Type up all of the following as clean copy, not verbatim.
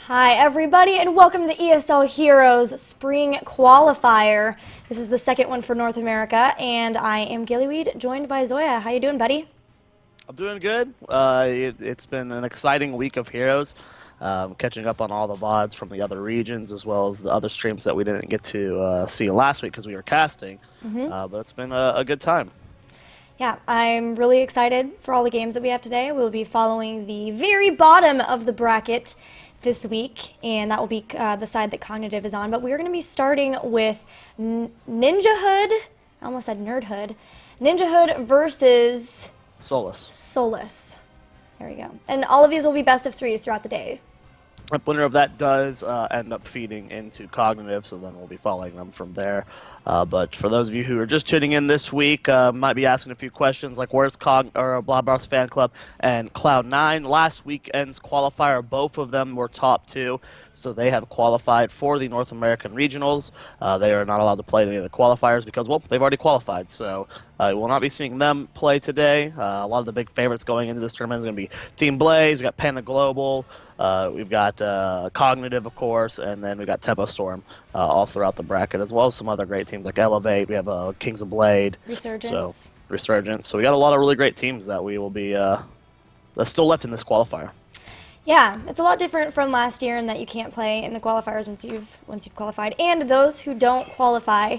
Hi everybody and welcome to the ESL Heroes Spring Qualifier. This is the second one for North America and I am Gillyweed, joined by Zoia. How you doing, buddy? I'm doing good. It's been an exciting week of Heroes, catching up on all the VODs from the other regions as well as the other streams that we didn't get to see last week because we were casting. But it's been a good time. Yeah, I'm really excited for all the games that we have today. We'll be following the very bottom of the bracket this week, and that will be the side that Cognitive is on. But we're going to be starting with Ninjahood. I almost said Nerdhood. Ninjahood versus Solace. Solace. There we go. And all of these will be best of threes throughout the day. The winner of that does end up feeding into Cognitive, so then we'll be following them from there. But for those of you who are just tuning in this week, might be asking a few questions like where's Blabber's fan club and Cloud9? Last weekend's qualifier, both of them were top two, so they have qualified for the North American regionals. They are not allowed to play any of the qualifiers because, well, they've already qualified. So we'll not be seeing them play today. A lot of the big favorites going into this tournament is going to be Team Blaze. We got Panda Global. We've got Cognitive, of course, and then we've got Tempo Storm all throughout the bracket, as well as some other great teams like Elevate. We have Kings of Blade. Resurgence. Resurgence. So we got a lot of really great teams that we will be that's still left in this qualifier. Yeah, it's a lot different from last year in that you can't play in the qualifiers once you've qualified, and those who don't qualify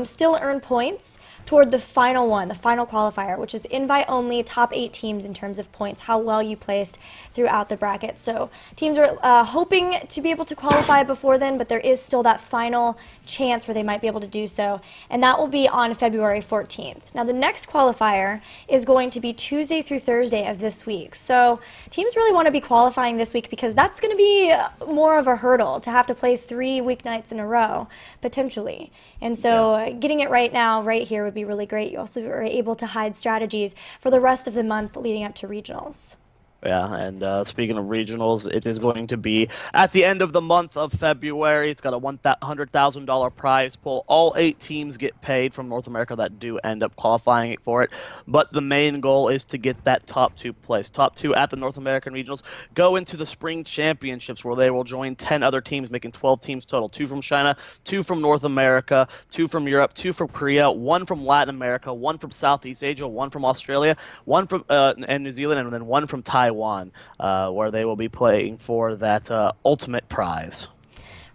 still earn points toward the final one, the final qualifier, which is invite only, top 8 teams in terms of points, how well you placed throughout the bracket. So teams are hoping to be able to qualify before then, but there is still that final chance where they might be able to do so, and that will be on February 14th. Now the next qualifier is going to be Tuesday through Thursday of this week. So teams really want to be qualifying this week because that's going to be more of a hurdle to have to play 3 weeknights in a row, potentially. And so getting it right now, right here, would be really great. You also are able to hide strategies for the rest of the month leading up to regionals. Yeah, and speaking of regionals, it is going to be at the end of the month of February. It's got a $100,000 prize pool. All 8 teams get paid from North America that do end up qualifying for it. But the main goal is to get that top 2 place. Top 2 at the North American regionals go into the Spring Championships where they will join 10 other teams, making 12 teams total. 2 from China, 2 from North America, 2 from Europe, 2 from Korea, 1 from Latin America, 1 from Southeast Asia, 1 from Australia, 1 from and New Zealand, and then 1 from Taiwan. Where they will be playing for that ultimate prize.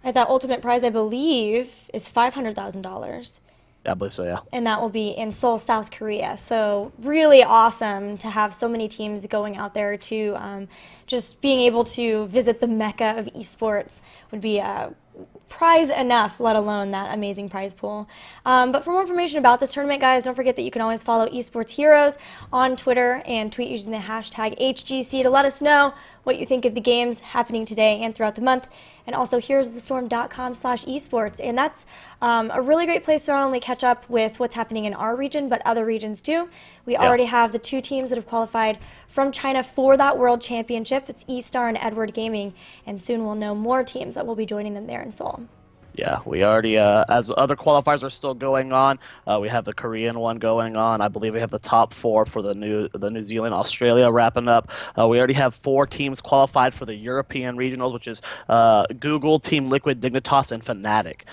Right, that ultimate prize, I believe, is $500,000. I believe so, yeah. And that will be in Seoul, South Korea. So really awesome to have so many teams going out there to just being able to visit the mecca of esports would be prize enough, let alone that amazing prize pool. But for more information about this tournament, guys, don't forget that you can always follow Esports Heroes on Twitter and tweet using the hashtag HGC to let us know what you think of the games happening today and throughout the month. And also heroesthestorm.com/esports. And that's a really great place to not only catch up with what's happening in our region, but other regions too. We already have the 2 teams that have qualified from China for that World Championship. It's E-Star and Edward Gaming. And soon we'll know more teams that will be joining them there in Seoul. Yeah, we already, as other qualifiers are still going on, we have the Korean one going on. I believe we have the top 4 for the New Zealand, Australia wrapping up. We already have 4 teams qualified for the European regionals, which is Google, Team Liquid, Dignitas, and Fnatic.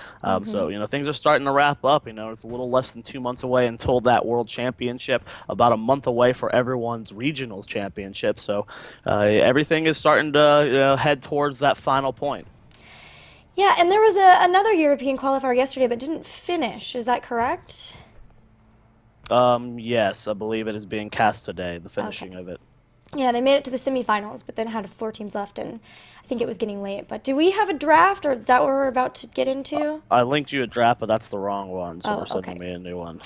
So, things are starting to wrap up. It's a little less than 2 months away until that World Championship, about a month away for everyone's regional championship. So everything is starting to head towards that final point. Yeah, and there was another European qualifier yesterday, but didn't finish. Is that correct? Yes, I believe it is being cast today, the finishing of it. Yeah, they made it to the semifinals, but then had 4 teams left, and I think it was getting late. But do we have a draft, or is that what we're about to get into? I linked you a draft, but that's the wrong one, so we're okay. sending me a new one.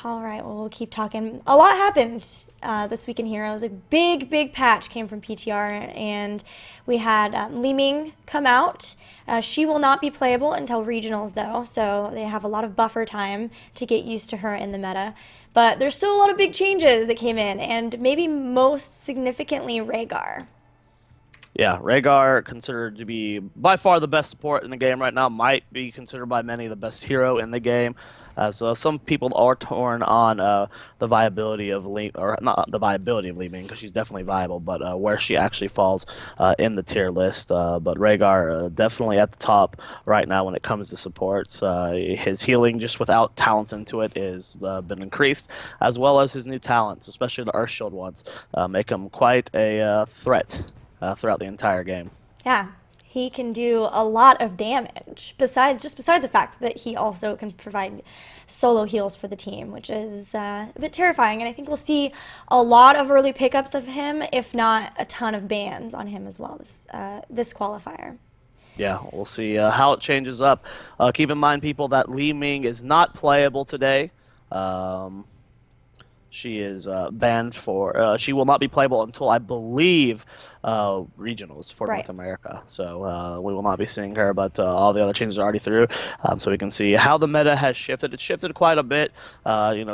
All right, well, we'll keep talking. A lot happened this week in Heroes. A big patch came from PTR, and we had Li Ming come out. She will not be playable until regionals, though, so they have a lot of buffer time to get used to her in the meta. But there's still a lot of big changes that came in, and maybe most significantly, Rhaegar. Yeah, Rhaegar, considered to be by far the best support in the game right now, might be considered by many the best hero in the game. So some people are torn on the viability of or not the viability of Li Ming, because she's definitely viable, but where she actually falls in the tier list. But Rhaegar definitely at the top right now when it comes to supports. His healing just without talents into it is been increased, as well as his new talents, especially the Earthshield ones, make him quite a threat throughout the entire game. Yeah, he can do a lot of damage. Besides the fact that he also can provide solo heals for the team, which is a bit terrifying. And I think we'll see a lot of early pickups of him, if not a ton of bans on him as well. This qualifier. Yeah, we'll see how it changes up. Keep in mind, people, that Li Ming is not playable today. Um, she is banned for. She will not be playable until I believe regionals for Right. North America. So we will not be seeing her, but all the other changes are already through. So we can see how the meta has shifted. It's shifted quite a bit.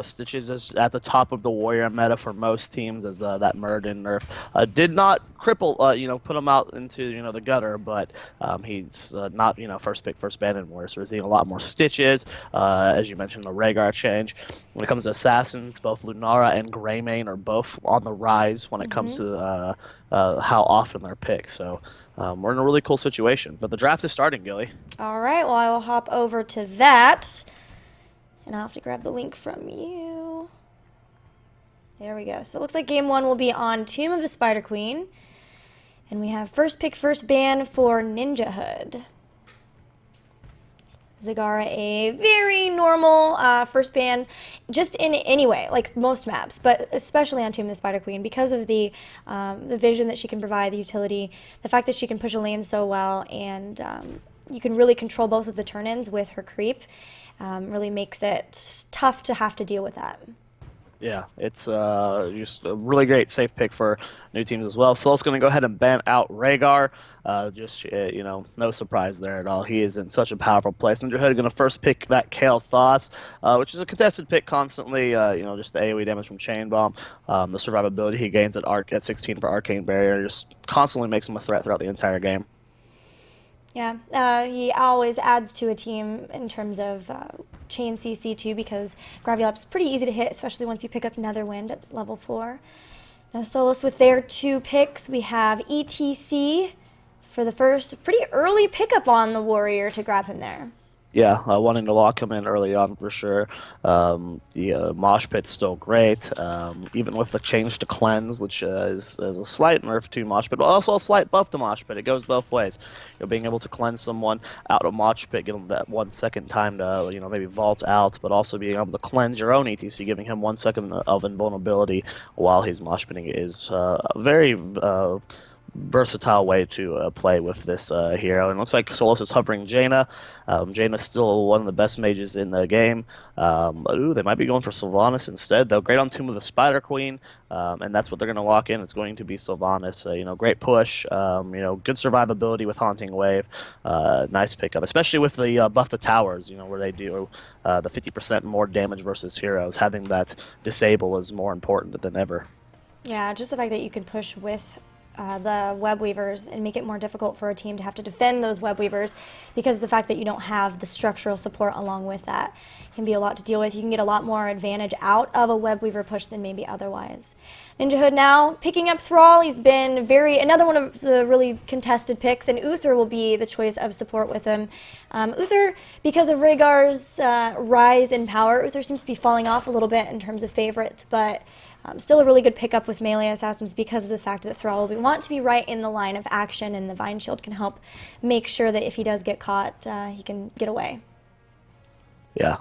Stitches is at the top of the warrior meta for most teams, as that Murden nerf did not cripple, put him out into the gutter, but he's not first pick, first ban anymore. So we're seeing a lot more Stitches. As you mentioned, the Rhaegar change. When it comes to assassins, both Lunara and Greymane are both on the rise when it comes to how often they're picked. So we're in a really cool situation. But the draft is starting, Gilly. All right, well, I will hop over to that. And I'll have to grab the link from you. There we go. So it looks like game one will be on Tomb of the Spider Queen. And we have first pick, first ban for Ninjahood. Zagara, a very normal first ban, just in any way, like most maps, but especially on Tomb of the Spider Queen, because of the vision that she can provide, the utility, the fact that she can push a lane so well, and you can really control both of the turn-ins with her creep, really makes it tough to have to deal with that. Yeah, it's just a really great safe pick for new teams as well. Solace going to go ahead and ban out Rhaegar. No surprise there at all. He is in such a powerful place. Ninjahood going to first pick that Kale Thoughts, which is a contested pick constantly. Just the AoE damage from Chain Bomb, the survivability he gains at 16 for Arcane Barrier, just constantly makes him a threat throughout the entire game. Yeah, he always adds to a team in terms of chain CC too, because Gravity Lap's pretty easy to hit, especially once you pick up Netherwind at level 4. Now Solace with their 2 picks, we have ETC for the first pretty early pickup on the Warrior to grab him there. Yeah, wanting to lock him in early on for sure. The Mosh Pit's still great, even with the change to Cleanse, which is a slight nerf to Mosh Pit, but also a slight buff to Mosh Pit. It goes both ways. Being able to cleanse someone out of Mosh Pit, give them that 1 second time to maybe vault out, but also being able to cleanse your own ETC, giving him 1 second of invulnerability while he's Mosh Pitting is very versatile way to play with this hero. And it looks like Solace is hovering Jaina. Jaina's still one of the best mages in the game. They might be going for Sylvanas instead, though. Great on Tomb of the Spider Queen, and that's what they're going to lock in. It's going to be Sylvanas. Great push. Good survivability with Haunting Wave. Nice pickup, especially with the buff the towers. Where they do the 50% more damage versus heroes. Having that disable is more important than ever. Yeah, just the fact that you can push with the web weavers and make it more difficult for a team to have to defend those web weavers, because the fact that you don't have the structural support along with that can be a lot to deal with. You can get a lot more advantage out of a web weaver push than maybe otherwise. Ninjahood now picking up Thrall. He's been another one of the really contested picks, and Uther will be the choice of support with him. Uther, because of Rhaegar's rise in power, Uther seems to be falling off a little bit in terms of favorite, but still a really good pickup with melee assassins because of the fact that Thrall will want to be right in the line of action, and the Vine Shield can help make sure that if he does get caught, he can get away. Yeah,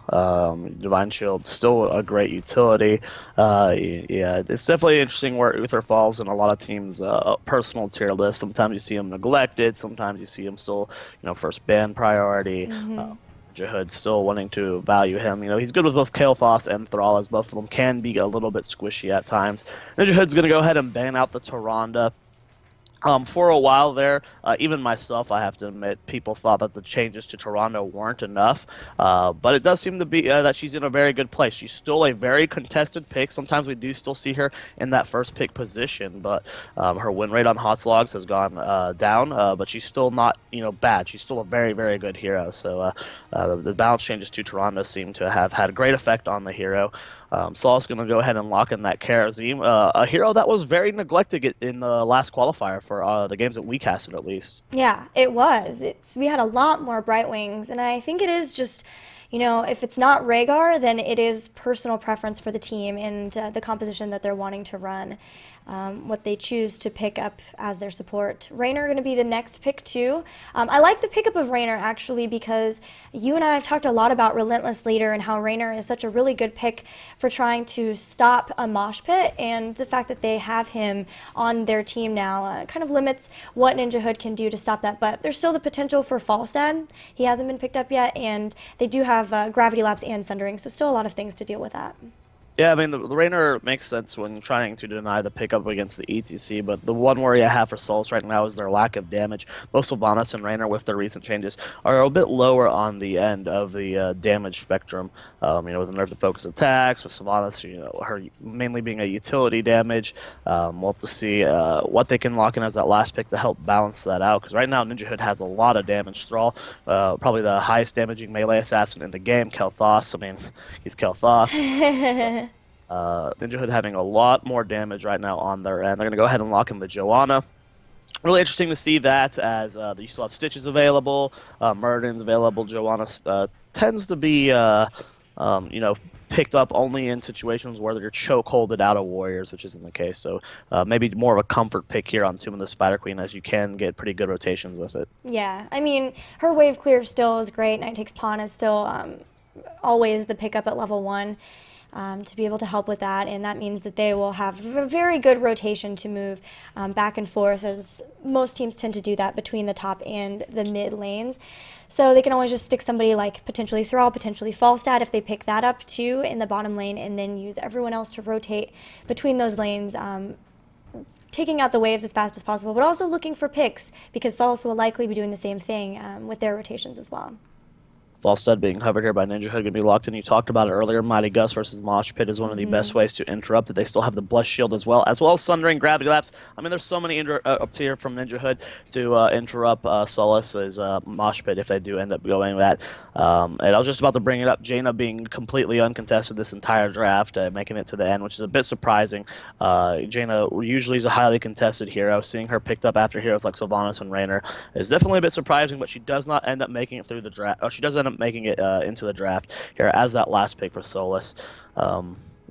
Divine Shield still a great utility. It's definitely interesting where Uther falls in a lot of teams' personal tier list. Sometimes you see him neglected. Sometimes you see him still, first ban priority. Ninjahood still wanting to value him. He's good with both Kael'thas and Thrall, as both of them can be a little bit squishy at times. Ninjahood's going to go ahead and ban out the Tyrande. For a while there, even myself, I have to admit, people thought that the changes to Toronto weren't enough. But it does seem to be that she's in a very good place. She's still a very contested pick. Sometimes we do still see her in that first pick position, but her win rate on hot slogs has gone down. But she's still not, bad. She's still a very, very good hero. So the balance changes to Toronto seem to have had a great effect on the hero. Solace going to go ahead and lock in that Karazim, a hero that was very neglected in the last qualifier for the games that we casted, at least. Yeah, it was. We had a lot more Bright Wings, and I think it is just, if it's not Rhaegar, then it is personal preference for the team and the composition that they're wanting to run, what they choose to pick up as their support. Raynor going to be the next pick too. I like the pickup of Raynor actually because you and I have talked a lot about Relentless Leader and how Raynor is such a really good pick for trying to stop a mosh pit, and the fact that they have him on their team now kind of limits what Ninjahood can do to stop that. But there's still the potential for Falstad. He hasn't been picked up yet, and they do have Gravity Lapse and Sundering, so still a lot of things to deal with that. Yeah, I mean, the Raynor makes sense when trying to deny the pickup against the ETC, but the one worry I have for Solace right now is their lack of damage. Both Sylvanas and Raynor, with their recent changes, are a bit lower on the end of the damage spectrum. With the nerf to focus attacks, with Sylvanas, her mainly being a utility damage. We'll have to see what they can lock in as that last pick to help balance that out, because right now Ninjahood has a lot of damage. Thrall, probably the highest damaging melee assassin in the game. Kel'Thas, I mean, he's Kel'Thas. Ninjahood having a lot more damage right now on their end. They're going to go ahead and lock in the Joanna. Really interesting to see that, as you still have Stitches available, Murden's available. Joanna tends to be, picked up only in situations where they're chokeholded out of warriors, which isn't the case. So maybe more of a comfort pick here on Tomb of the Spider Queen, as you can get pretty good rotations with it. Yeah, I mean, her wave clear still is great. Night Takes Pawn is still always the pickup at level 1. To be able to help with that, and that means that they will have a very good rotation to move back and forth, as most teams tend to do that between the top and the mid lanes. So they can always just stick somebody like potentially Thrall, potentially Falstad if they pick that up too in the bottom lane, and then use everyone else to rotate between those lanes, taking out the waves as fast as possible, but also looking for picks, because Solace will likely be doing the same thing with their rotations as well. Falstad being covered here by Ninjahood, going to be locked in. You talked about it earlier. Mighty Gus versus Mosh Pit is one of the best ways to interrupt it. They still have the Blessed Shield as well as Sundering, Gravity Lapse. I mean, there's so many up tier from Ninjahood to interrupt Solace's Mosh Pit if they do end up going that. And I was just about to bring it up. Jaina being completely uncontested this entire draft, making it to the end, which is a bit surprising. Jaina usually is a highly contested hero. Seeing her picked up after heroes like Sylvanas and Raynor is definitely a bit surprising, but she does not end up making it through the draft. She does end up making it into the draft here as that last pick for Solace.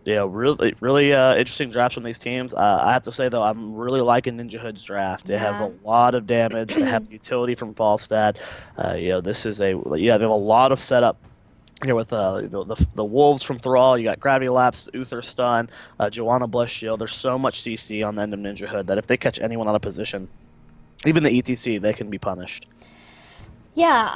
Really interesting drafts from these teams. I have to say, though, I'm really liking Ninjahood's draft. They have a lot of damage. They have utility from Falstad. They have a lot of setup here with the Wolves from Thrall. You got Gravity Lapse, Uther Stun, Joanna Blessed Shield. There's so much CC on the end of Ninjahood that if they catch anyone out of position, even the ETC, they can be punished. Yeah,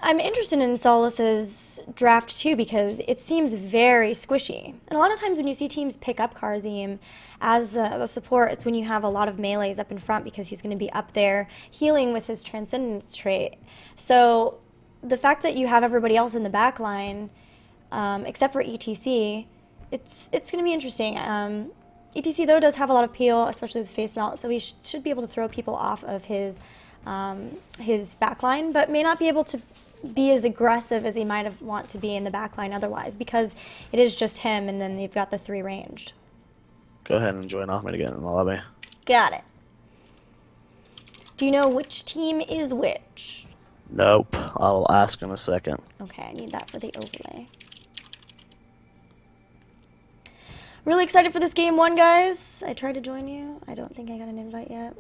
I'm interested in Solace's draft too, because it seems very squishy. And a lot of times when you see teams pick up Karazim as the support, it's when you have a lot of melees up in front, because he's going to be up there healing with his Transcendence trait. So the fact that you have everybody else in the back line, except for ETC, it's going to be interesting. ETC, though, does have a lot of peel, especially with face melt, so he should be able to throw people off of his backline, but may not be able to be as aggressive as he might have want to be in the backline otherwise, because it is just him, and then you've got the 3 ranged. Go ahead and join Ahmed again in the lobby. Got it. Do you know which team is which? Nope. I'll ask in a second. Okay, I need that for the overlay. Really excited for this game 1, guys. I tried to join you. I don't think I got an invite yet.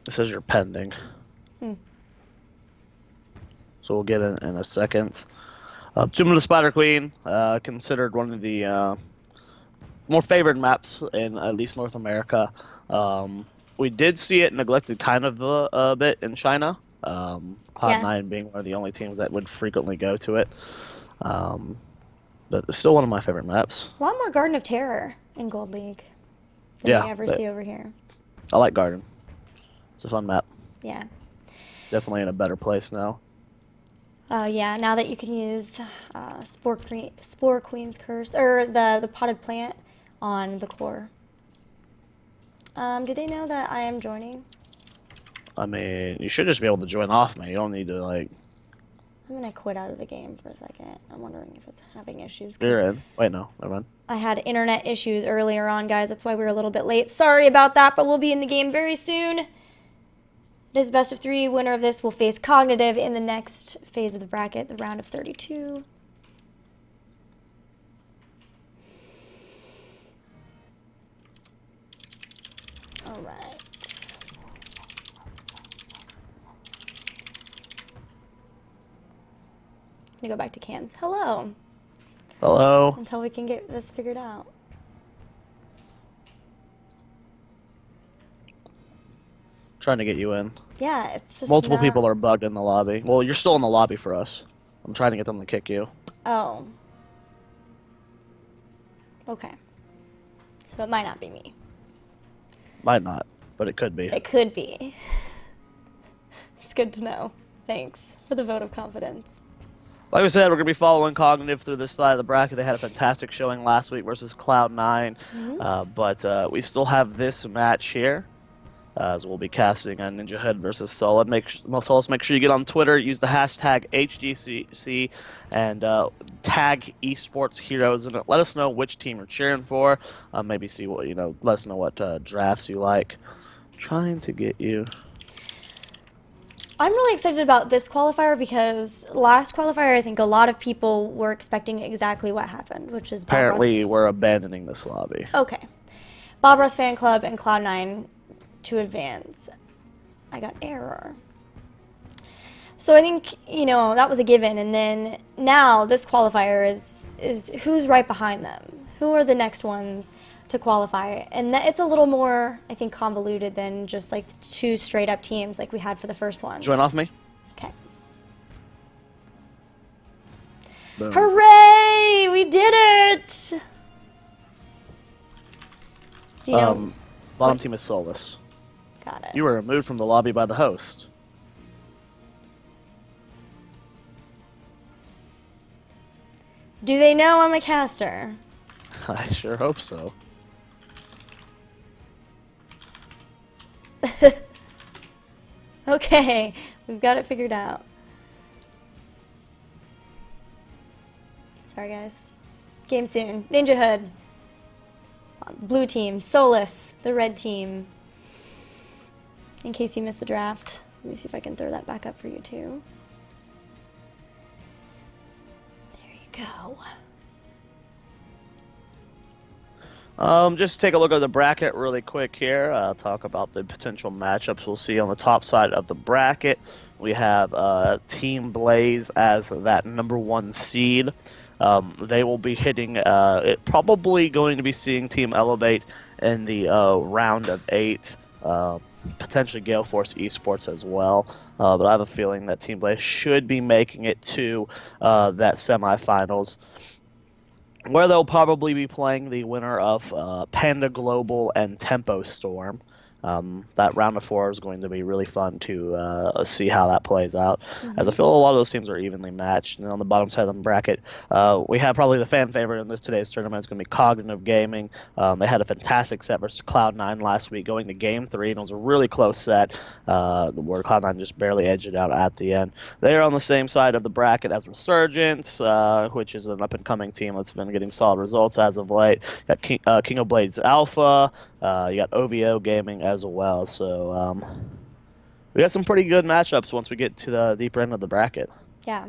It says you're pending. So we'll get in a second. Tomb of the Spider Queen, considered one of the more favored maps in at least North America. We did see it neglected kind of a bit in China. Cloud9 being one of the only teams that would frequently go to it. But it's still one of my favorite maps. A lot more Garden of Terror in Gold League than we ever see over here. I like Garden. It's a fun map. Yeah. Definitely in a better place now. Yeah, now that you can use Spore Queen's Curse, or the potted plant on the core. Do they know that I am joining? I mean, you should just be able to join off me. You don't need to, like... I'm going to quit out of the game for a second. I'm wondering if it's having issues. You're in. Wait, no. Never mind. I had internet issues earlier on, guys. That's why we were a little bit late. Sorry about that, but we'll be in the game very soon. It is best of 3. Winner of this will face Cognitive in the next phase of the bracket, the round of 32. All right. I'm gonna go back to cans. Hello. Hello. Until we can get this figured out. Trying to get you in. Yeah, it's just Multiple not... people are bugged in the lobby. Well, you're still in the lobby for us. I'm trying to get them to kick you. Oh. Okay. So it might not be me. Might not, but it could be. It could be. It's good to know. Thanks for the vote of confidence. Like we said, we're going to be following Cognitive through this side of the bracket. They had a fantastic showing last week versus Cloud9. But we still have this match here. As we'll be casting on Ninjahood versus Solace. Make sure you get on Twitter, use the hashtag HGCC, and tag esports heroes in it. Let us know which team you're cheering for. Maybe see what let us know what drafts you like. Trying to get you. I'm really excited about this qualifier because last qualifier, I think a lot of people were expecting exactly what happened, which is apparently we're abandoning this lobby. Okay, Bob Ross Fan Club and Cloud9 to advance. I got error. So I think, that was a given. And then now this qualifier is who's right behind them? Who are the next ones to qualify? And it's a little more, I think, convoluted than just like 2 straight up teams like we had for the first one. Join off me. Okay. Boom. Hooray! We did it! Do you know? Bottom team is Solace. Got it. You were removed from the lobby by the host. Do they know I'm a caster? I sure hope so. Okay, we've got it figured out. Sorry, guys. Game soon. Ninjahood. Blue team. Solace, the red team. In case you missed the draft. Let me see if I can throw that back up for you, too. There you go. Just take a look at the bracket really quick here. Talk about the potential matchups we'll see on the top side of the bracket. We have Team Blaze as that #1 seed. They will be hitting, probably going to be seeing Team Elevate in the round of 8. Potentially Gale Force Esports as well. But I have a feeling that Team Blaze should be making it to that semifinals, where they'll probably be playing the winner of Panda Global and Tempo Storm. That round of 4 is going to be really fun to see how that plays out, as I feel a lot of those teams are evenly matched. And on the bottom side of the bracket, we have probably the fan favorite in today's tournament. It's going to be Cognitive Gaming. They had a fantastic set versus Cloud9 last week, going to Game 3, and it was a really close set where Cloud9 just barely edged it out at the end. They are on the same side of the bracket as Resurgence, which is an up-and-coming team that's been getting solid results as of late. Got King of Blades Alpha. You got OVO Gaming as well, so we got some pretty good matchups once we get to the deeper end of the bracket. Yeah,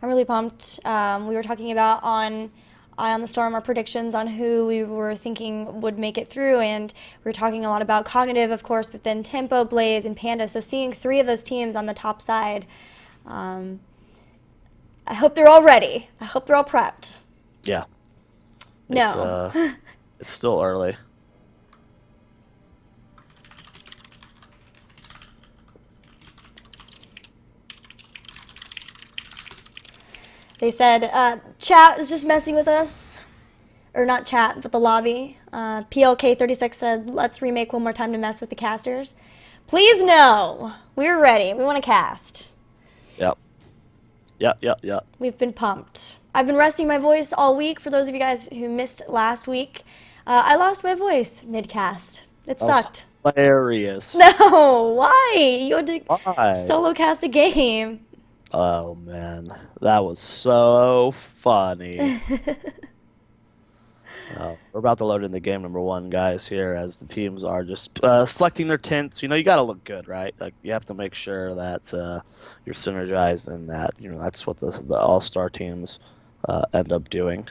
I'm really pumped. We were talking about on Eye on the Storm our predictions on who we were thinking would make it through, and we were talking a lot about Cognitive, of course, but then Tempo, Blaze, and Panda. So seeing 3 of those teams on the top side, I hope they're all ready. I hope they're all prepped. Yeah. No. It's still early. They said, chat is just messing with us. Or not chat, but the lobby. PLK36 said, let's remake one more time to mess with the casters. Please no. We're ready. We want to cast. Yep. Yep. We've been pumped. I've been resting my voice all week. For those of you guys who missed last week, I lost my voice mid-cast. It sucked. Hilarious. No, why? You had to Why? solo cast a game. Oh man, that was so funny. We're about to load into game number 1, guys, here as the teams are just selecting their tints. You know, you got to look good, right? Like, you have to make sure that you're synergized and that, you know, that's what the all-star teams end up doing.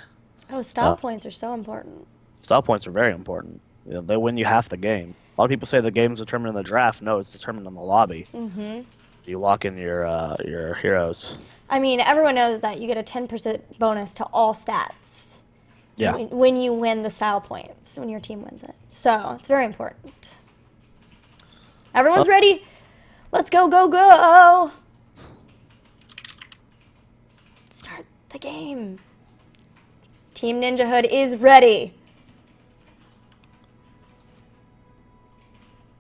Oh, style points are so important. Style points are very important. You know, they win you half the game. A lot of people say the game's determined in the draft. No, it's determined in the lobby. Mm-hmm. You lock in your heroes. I mean, everyone knows that you get a 10% bonus to all stats. Yeah. When you win the style points, when your team wins it. So it's very important. Everyone's ready? Let's go, go, go! Start the game. Team Ninjahood is ready.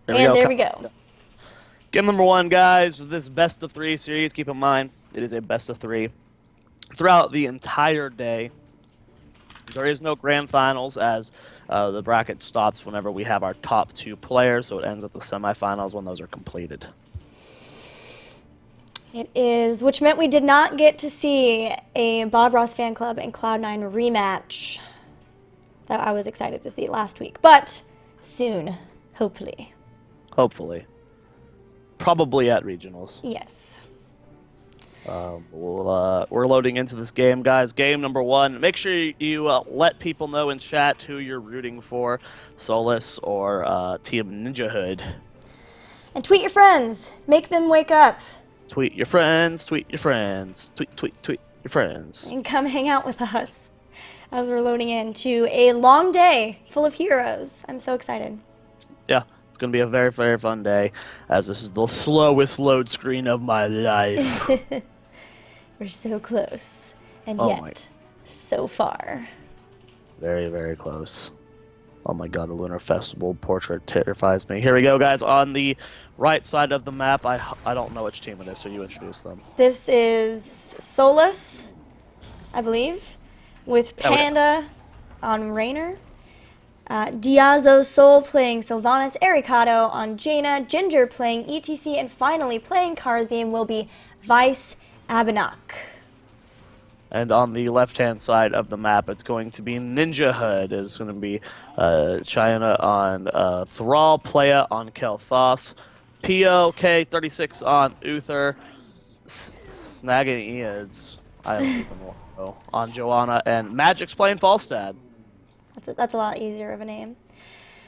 There we go. Game number 1, guys. This best of 3 series, keep in mind, it is a best of 3. Throughout the entire day, there is no grand finals as the bracket stops whenever we have our top 2 players, so it ends at the semifinals when those are completed. It is, which meant we did not get to see a Bob Ross Fan Club and Cloud9 rematch that I was excited to see last week, but soon, hopefully. Hopefully. Probably at regionals. Yes. We're loading into this game, guys. Game number 1. Make sure you let people know in chat who you're rooting for, Solace or Team Ninjahood. And tweet your friends. Make them wake up. Tweet your friends. Tweet your friends. Tweet your friends. And come hang out with us as we're loading into a long day full of heroes. I'm so excited. Yeah. It's going to be a very, very fun day, as this is the slowest load screen of my life. We're so close, and Oh yet so far. Very, very close. Oh my god, the Lunar Festival portrait terrifies me. Here we go, guys. On the right side of the map, I don't know which team it is, so you introduce them. This is Solace, I believe, with Panda on Rainer. Diazo Soul playing Sylvanas, Ericado on Jaina, Ginger playing ETC, and finally playing Karzim will be Vice Abanak. And on the left-hand side of the map, it's going to be Ninjahood. It's going to be China on Thrall, Playa on Kel'Thas, POK36 on Uther, Snagging Eads, I don't even know, on Joanna, and Magic's playing Falstad. That's a lot easier of a name.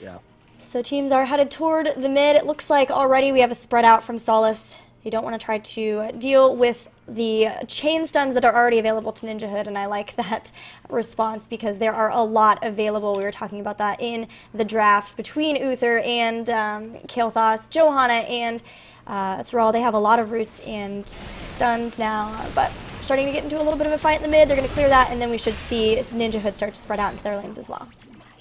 Yeah. So teams are headed toward the mid. It looks like already we have a spread out from Solace. You don't want to try to deal with the chain stuns that are already available to Ninjahood, and I like that response because there are a lot available. We were talking about that in the draft between Uther and Kel'Thas, Johanna, and Thrall. They have a lot of roots and stuns now, but starting to get into a little bit of a fight in the mid. They're going to clear that, and then we should see Ninjahood start to spread out into their lanes as well.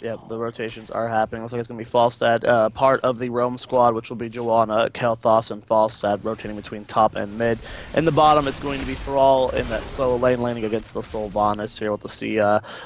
Yep, the rotations are happening. Looks like it's going to be Falstad, part of the Roam squad, which will be Joanna, Kel'Thas, and Falstad rotating between top and mid. In the bottom, it's going to be Thrall in that solo lane, laning against the Sylvanas. Here, we'll have to see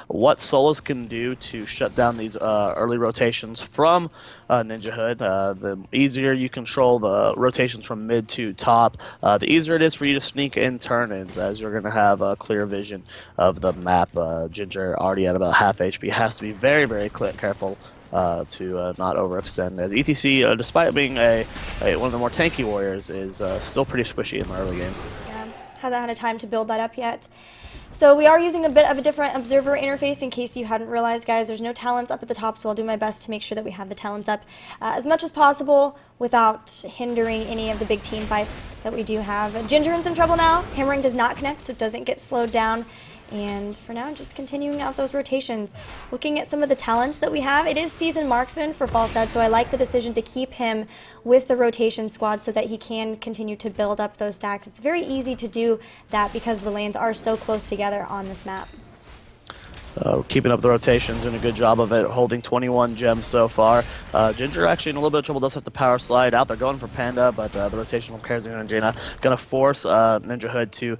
what Solace can do to shut down these early rotations from Ninjahood. The easier you control the rotations from mid to top, the easier it is for you to sneak in turn-ins, as you're going to have a clear vision of the map. Ginger, already at about half HP, has to be very, very careful to not overextend, as ETC, despite being one of the more tanky warriors, is still pretty squishy in the early game. Yeah, hasn't had a time to build that up yet. So we are using a bit of a different observer interface in case you hadn't realized, guys. There's no talents up at the top, so I'll do my best to make sure that we have the talents up as much as possible without hindering any of the big team fights that we do have. Ginger in some trouble now. Hammering does not connect, so it doesn't get slowed down. And for now, just continuing out those rotations. Looking at some of the talents that we have, it is Seasoned Marksman for Falstad, so I like the decision to keep him with the rotation squad so that he can continue to build up those stacks. It's very easy to do that because the lanes are so close together on this map. Keeping up the rotations, doing a good job of it, holding 21 gems so far. Ginger actually in a little bit of trouble, does have the power slide out. They're going for Panda, but the rotation from Karazin and Jaina going to force Ninjahood to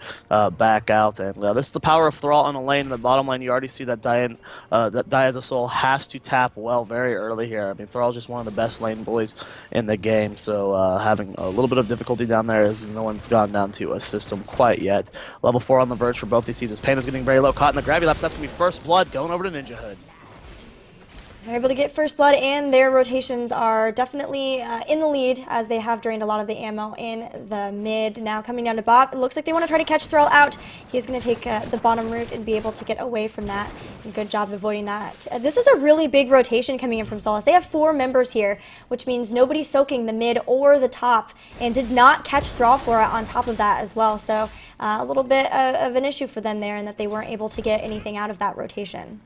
back out. And this is the power of Thrall on a lane. In the bottom lane, you already see that Diaza Soul has to tap well very early here. I mean, Thrall's just one of the best lane bullies in the game, so having a little bit of difficulty down there as no one's gone down to assist him quite yet. Level 4 on the verge for both these teams. Panda's getting very low, caught in the grabby laps. That's going to be first blood going over to Ninjahood. They're able to get first blood, and their rotations are definitely in the lead as they have drained a lot of the ammo in the mid. Now coming down to bot, it looks like they want to try to catch Thrall out. He's going to take the bottom route and be able to get away from that. And good job avoiding that. This is a really big rotation coming in from Solace. They have 4 members here, which means nobody soaking the mid or the top, and did not catch Thrall for it on top of that as well. So a little bit of an issue for them there in that they weren't able to get anything out of that rotation.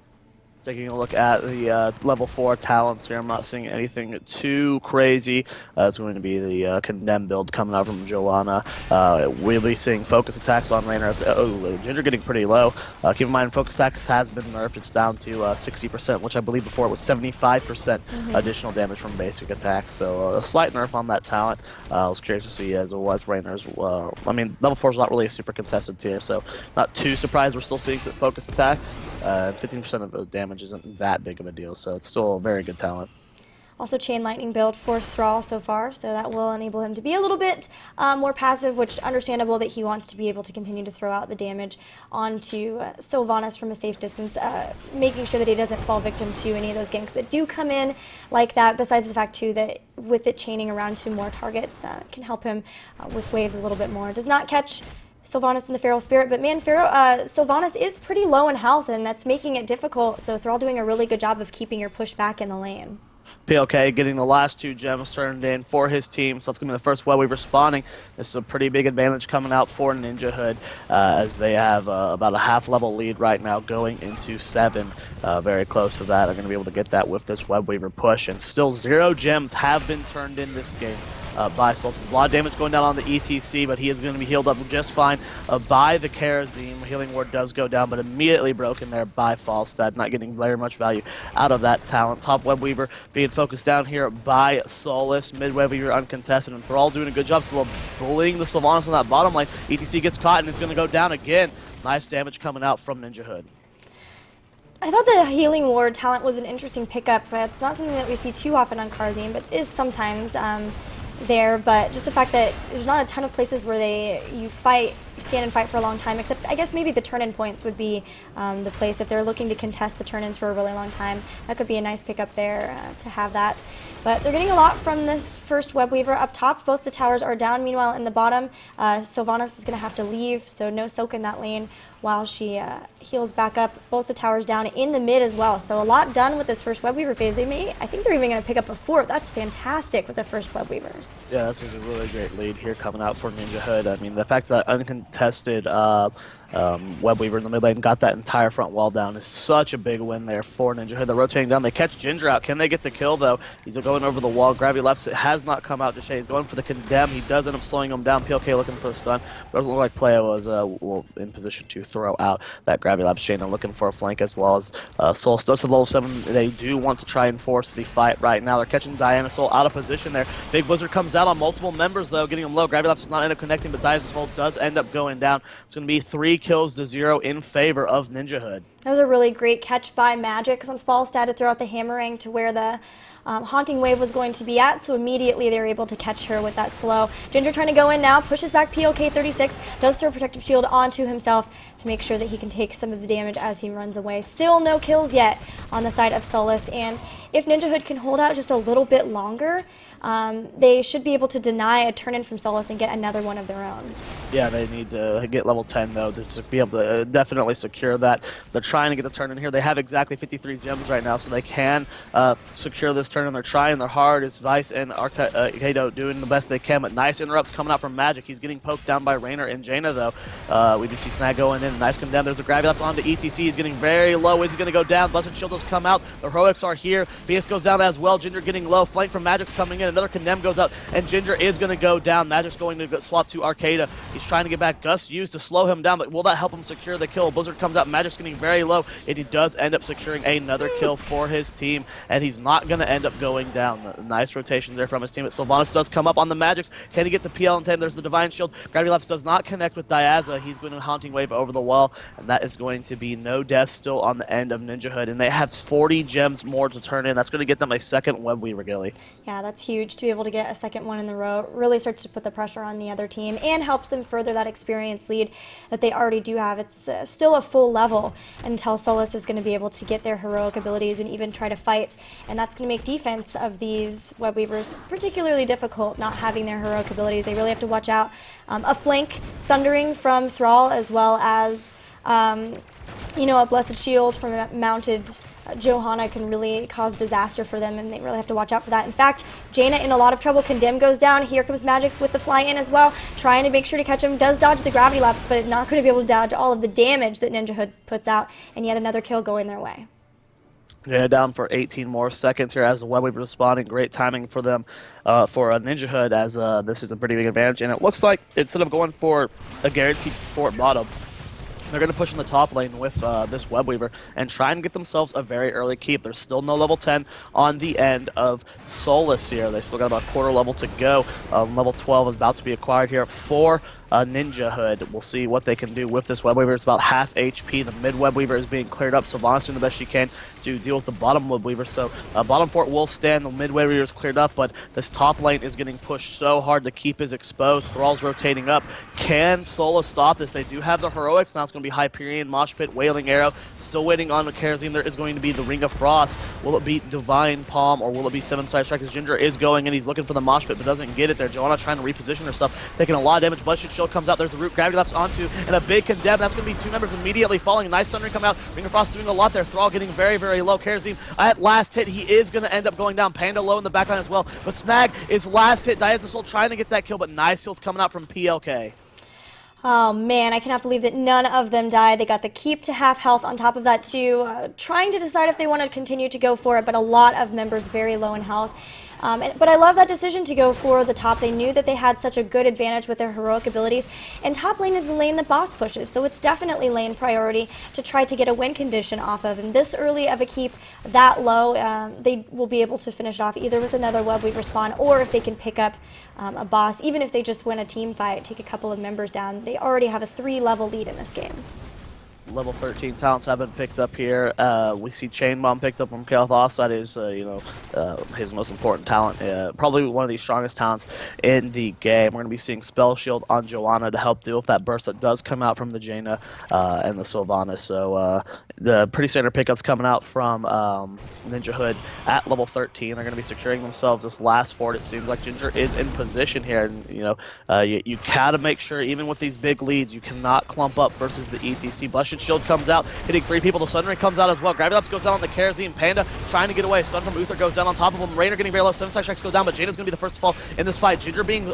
Taking a look at the level 4 talents here, I'm not seeing anything too crazy. It's going to be the Condemn build coming out from Joanna. We'll be seeing focus attacks on Rainer. Ginger getting pretty low. Keep in mind, focus attacks has been nerfed. It's down to 60%, which I believe before it was 75% additional damage from basic attacks. So a slight nerf on that talent. I was curious to see as it was Rainer's. I mean, level 4 is not really a super contested tier, so not too surprised we're still seeing focus attacks. 15% of the damage isn't that big of a deal, so it's still a very good talent. Also Chain Lightning build for Thrall so far, so that will enable him to be a little bit more passive, which understandable that he wants to be able to continue to throw out the damage onto Sylvanas from a safe distance, making sure that he doesn't fall victim to any of those ganks that do come in like that, besides the fact too that with it chaining around 2 more targets can help him with waves a little bit more. Does not catch Sylvanas in the Feral Spirit, but man, Sylvanas is pretty low in health, and that's making it difficult, so Thrall doing a really good job of keeping your push back in the lane. PLK getting the last 2 gems turned in for his team, so that's going to be the first Web Weaver spawning. This is a pretty big advantage coming out for Ninjahood as they have about a half-level lead right now going into 7. Very close to that. They're going to be able to get that with this Web Weaver push, and still 0 gems have been turned in this game. By Solace. A lot of damage going down on the ETC, but he is going to be healed up just fine by the Karazim. Healing ward does go down, but immediately broken there by Falstad, not getting very much value out of that talent. Top Web Weaver being focused down here by Solace. Mid Web Weaver uncontested, and Thrall doing a good job still bullying the Sylvanas on that bottom lane. ETC gets caught and is going to go down again. Nice damage coming out from Ninjahood. I thought the Healing Ward talent was an interesting pickup, but it's not something that we see too often on Karazim, but is sometimes there, but just the fact that there's not a ton of places where you stand and fight for a long time, except I guess maybe the turn-in points would be the place if they're looking to contest the turn-ins for a really long time. That could be a nice pickup there to have that. But they're getting a lot from this first Web Weaver up top. Both the towers are down. Meanwhile, in the bottom, Sylvanas is going to have to leave, so no soak in that lane while she heals back up. Both the towers down in the mid as well. So a lot done with this first Web Weaver phase. I think they're even going to pick up a 4th. That's fantastic with the first Web Weavers. Yeah, this is a really great lead here coming out for Ninjahood. I mean, the fact that uncontested Web Weaver in the mid lane got that entire front wall down is such a big win there for Ninjahood. They're rotating down. They catch Ginger out. Can they get the kill, though? He's going over the wall. Gravity Lapse has not come out to Shay. He's going for the Condemn. He does end up slowing him down. PLK looking for the stun. But it doesn't look like Playa was in position to throw out that Gravity Lapse chain. They're looking for a flank as well as Solace does have level 7. They do want to try and force the fight right now. They're catching Diana Soul out of position there. Big Blizzard comes out on multiple members, though, getting them low. Gravity Lapse does not end up connecting, but Diana Soul does end up going down. It's going to be 3 kills to 0 in favor of Ninjahood. That was a really great catch by Magic on Falstad to throw out the Hammerang to where the Haunting Wave was going to be at, so immediately they were able to catch her with that slow. Ginger trying to go in now, pushes back PLK 36, does throw Protective Shield onto himself to make sure that he can take some of the damage as he runs away. Still no kills yet on the side of Solace, and if Ninjahood can hold out just a little bit longer, they should be able to deny a turn-in from Solace and get another one of their own. Yeah, they need to get level 10, though, to be able to definitely secure that. They're trying to get the turn-in here. They have exactly 53 gems right now, so they can secure this turn-in. They're trying their hardest. Vice and Arcado doing the best they can, but nice interrupts coming out from Magic. He's getting poked down by Rainer and Jaina, though. We do see Snag going in. Nice Condemn. There's a Gravity Lapse on the ETC. He's getting very low. Is he going to go down? Blessed Shield does come out. The heroics are here. BS goes down as well. Ginger getting low. Flank from Magic's coming in. in. Another condemn goes out, and Ginger is going to go down. Magic's going to swap to Arcada. He's trying to get back. Gus used to slow him down, but will that help him secure the kill? Blizzard comes out. Magic's getting very low, and he does end up securing another kill for his team, and he's not going to end up going down. Nice rotation there from his team. But Sylvanas does come up on the Magics. Can he get the PL in time? There's the Divine Shield. Gravity Lapse does not connect with Diaza. He's going to Haunting Wave over the wall, and that is going to be no death still on the end of Ninjahood, and they have 40 gems more to turn in. That's going to get them a second Web Weaver, Gilly. Yeah, that's huge to be able to get a second one in the row. It really starts to put the pressure on the other team and helps them further that experience lead that they already do have. It's still a full level until Solace is going to be able to get their heroic abilities and even try to fight, and that's going to make defense of these Web Weavers particularly difficult, not having their heroic abilities. They really have to watch out. A flank sundering from Thrall, as well as a Blessed Shield from a mounted Johanna can really cause disaster for them, and they really have to watch out for that. In fact, Jaina in a lot of trouble. Condemn goes down. Here comes Magix with the fly in as well, trying to make sure to catch him. Does dodge the gravity lapse, but not going to be able to dodge all of the damage that Ninjahood puts out, and yet another kill going their way. Yeah, down for 18 more seconds here as the Web Weaver responding. Great timing for them for Ninjahood, as this is a pretty big advantage. And it looks like instead of going for a guaranteed fort bottom, they're going to push in the top lane with this Web Weaver and try and get themselves a very early keep. There's still no level 10 on the end of Solace here. They still got about a quarter level to go. Level 12 is about to be acquired here for Ninjahood. We'll see what they can do with this Web Weaver. It's about half HP. The mid Web Weaver is being cleared up. Sylvanas doing the best she can to deal with the bottom Web Weaver. So bottom fort will stand. The mid Web Weaver is cleared up, but this top lane is getting pushed so hard. The keep is exposed. Thrall's rotating up. Can Solace stop this? They do have the heroics. Now it's going to be Hyperion, Mosh Pit, Wailing Arrow. Still waiting on the Kerosene. There is going to be the Ring of Frost. Will it be Divine Palm, or will it be 7-side strike? As Ginger is going in. He's looking for the Mosh Pit, but doesn't get it there. Joanna trying to reposition her stuff, taking a lot of damage. Blessed Shield comes out. There's the root. Gravity Lapse onto, and a big condemn. That's going to be two members immediately falling. A nice Sundering coming out. Ring of Frost doing a lot there. Thrall getting very, very low. Kerosene at last hit. He is going to end up going down. Panda low in the backline as well. But Snag is last hit. Diaza Soul trying to get that kill, but nice heals coming out from PLK. Oh man, I cannot believe that none of them died. They got the keep to half health on top of that too. Trying to decide if they want to continue to go for it, but a lot of members very low in health. But I love that decision to go for the top. They knew that they had such a good advantage with their heroic abilities, and top lane is the lane that boss pushes, so it's definitely lane priority to try to get a win condition off of. And this early of a keep that low, they will be able to finish it off either with another Web Weaver spawn, or if they can pick up a boss, even if they just win a team fight, take a couple of members down. They already have a 3-level lead in this game. Level 13 talents have been picked up here. We see Chain Bomb picked up from Kalthos. That is, his most important talent. Probably one of the strongest talents in the game. We're going to be seeing Spell Shield on Joanna to help deal with that burst that does come out from the Jaina and the Sylvanas. So the pretty standard pickups coming out from Ninjahood at level 13. They're going to be securing themselves this last fort. It seems like Ginger is in position here. And, you got to make sure, even with these big leads, you cannot clump up versus the ETC. Blessed Shield comes out, hitting 3 people. The Sundering comes out as well. Gravity Lapse goes down on the Kerosene. Panda trying to get away. Stun from Uther goes down on top of him. Rainer getting very low. 7-side strikes go down, but Jaina's going to be the first to fall in this fight. Ginger being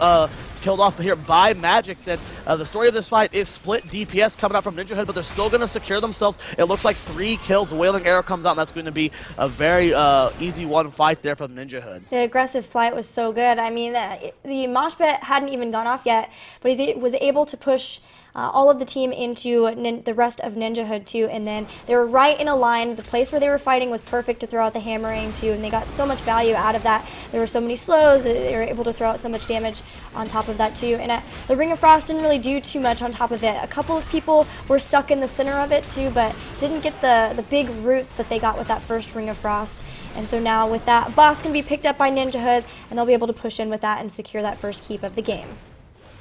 killed off here by Magix. And the story of this fight is split DPS coming out from Ninjahood, but they're still going to secure themselves. It looks like 3 kills. The Wailing Arrow comes out, and that's going to be a very easy one fight there from Ninjahood. The aggressive flight was so good. I mean, the Mosh Pit hadn't even gone off yet, but he was able to push all of the team into the rest of Ninjahood too, and then they were right in a line. The place where they were fighting was perfect to throw out the hammering too, and they got so much value out of that. There were so many slows, they were able to throw out so much damage on top of that too. And the Ring of Frost didn't really do too much on top of it. A couple of people were stuck in the center of it too, but didn't get the big roots that they got with that first Ring of Frost. And so now with that, boss can be picked up by Ninjahood, and they'll be able to push in with that and secure that first keep of the game.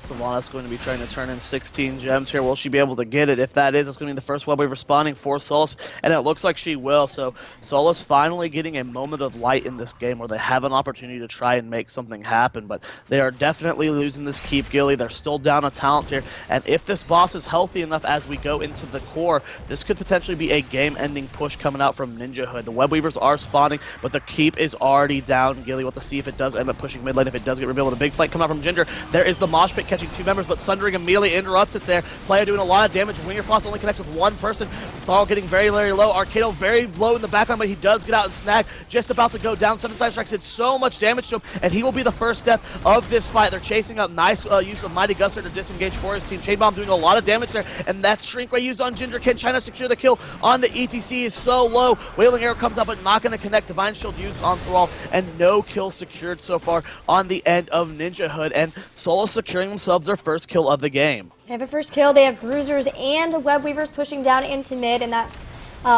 Sylvanas going to be trying to turn in 16 gems here. Will she be able to get it? If that is, it's going to be the first Web Weaver spawning for Solace, and it looks like she will. So Solace finally getting a moment of light in this game where they have an opportunity to try and make something happen, but they are definitely losing this keep, Gilly. They're still down a talent here, and if this boss is healthy enough as we go into the core, this could potentially be a game-ending push coming out from Ninjahood. The Web Weavers are spawning, but the keep is already down. Gilly, we'll have to see if it does end up pushing mid lane. If it does get revealed with a big fight coming out from Ginger, there is the Mosh Pit catching 2 members, but Sundering immediately interrupts it there. Player doing a lot of damage. Winger Frost only connects with 1 person. Tharl getting very, very low. Arcado very low in the backline, but he does get out and snag. Just about to go down. 7 side strikes did so much damage to him, and he will be the first death of this fight. They're chasing up. Nice use of Mighty Guster to disengage for his team. Chain Bomb doing a lot of damage there, and that Shrink Ray used on Ginger Ken trying to secure the kill on the ETC is so low. Wailing Arrow comes up, but not going to connect. Divine Shield used on Thrall, and no kill secured so far on the end of Ninjahood, and Solace securing themselves their first kill of the game. They have a first kill. They have Bruisers and Web Weavers pushing down into mid, and that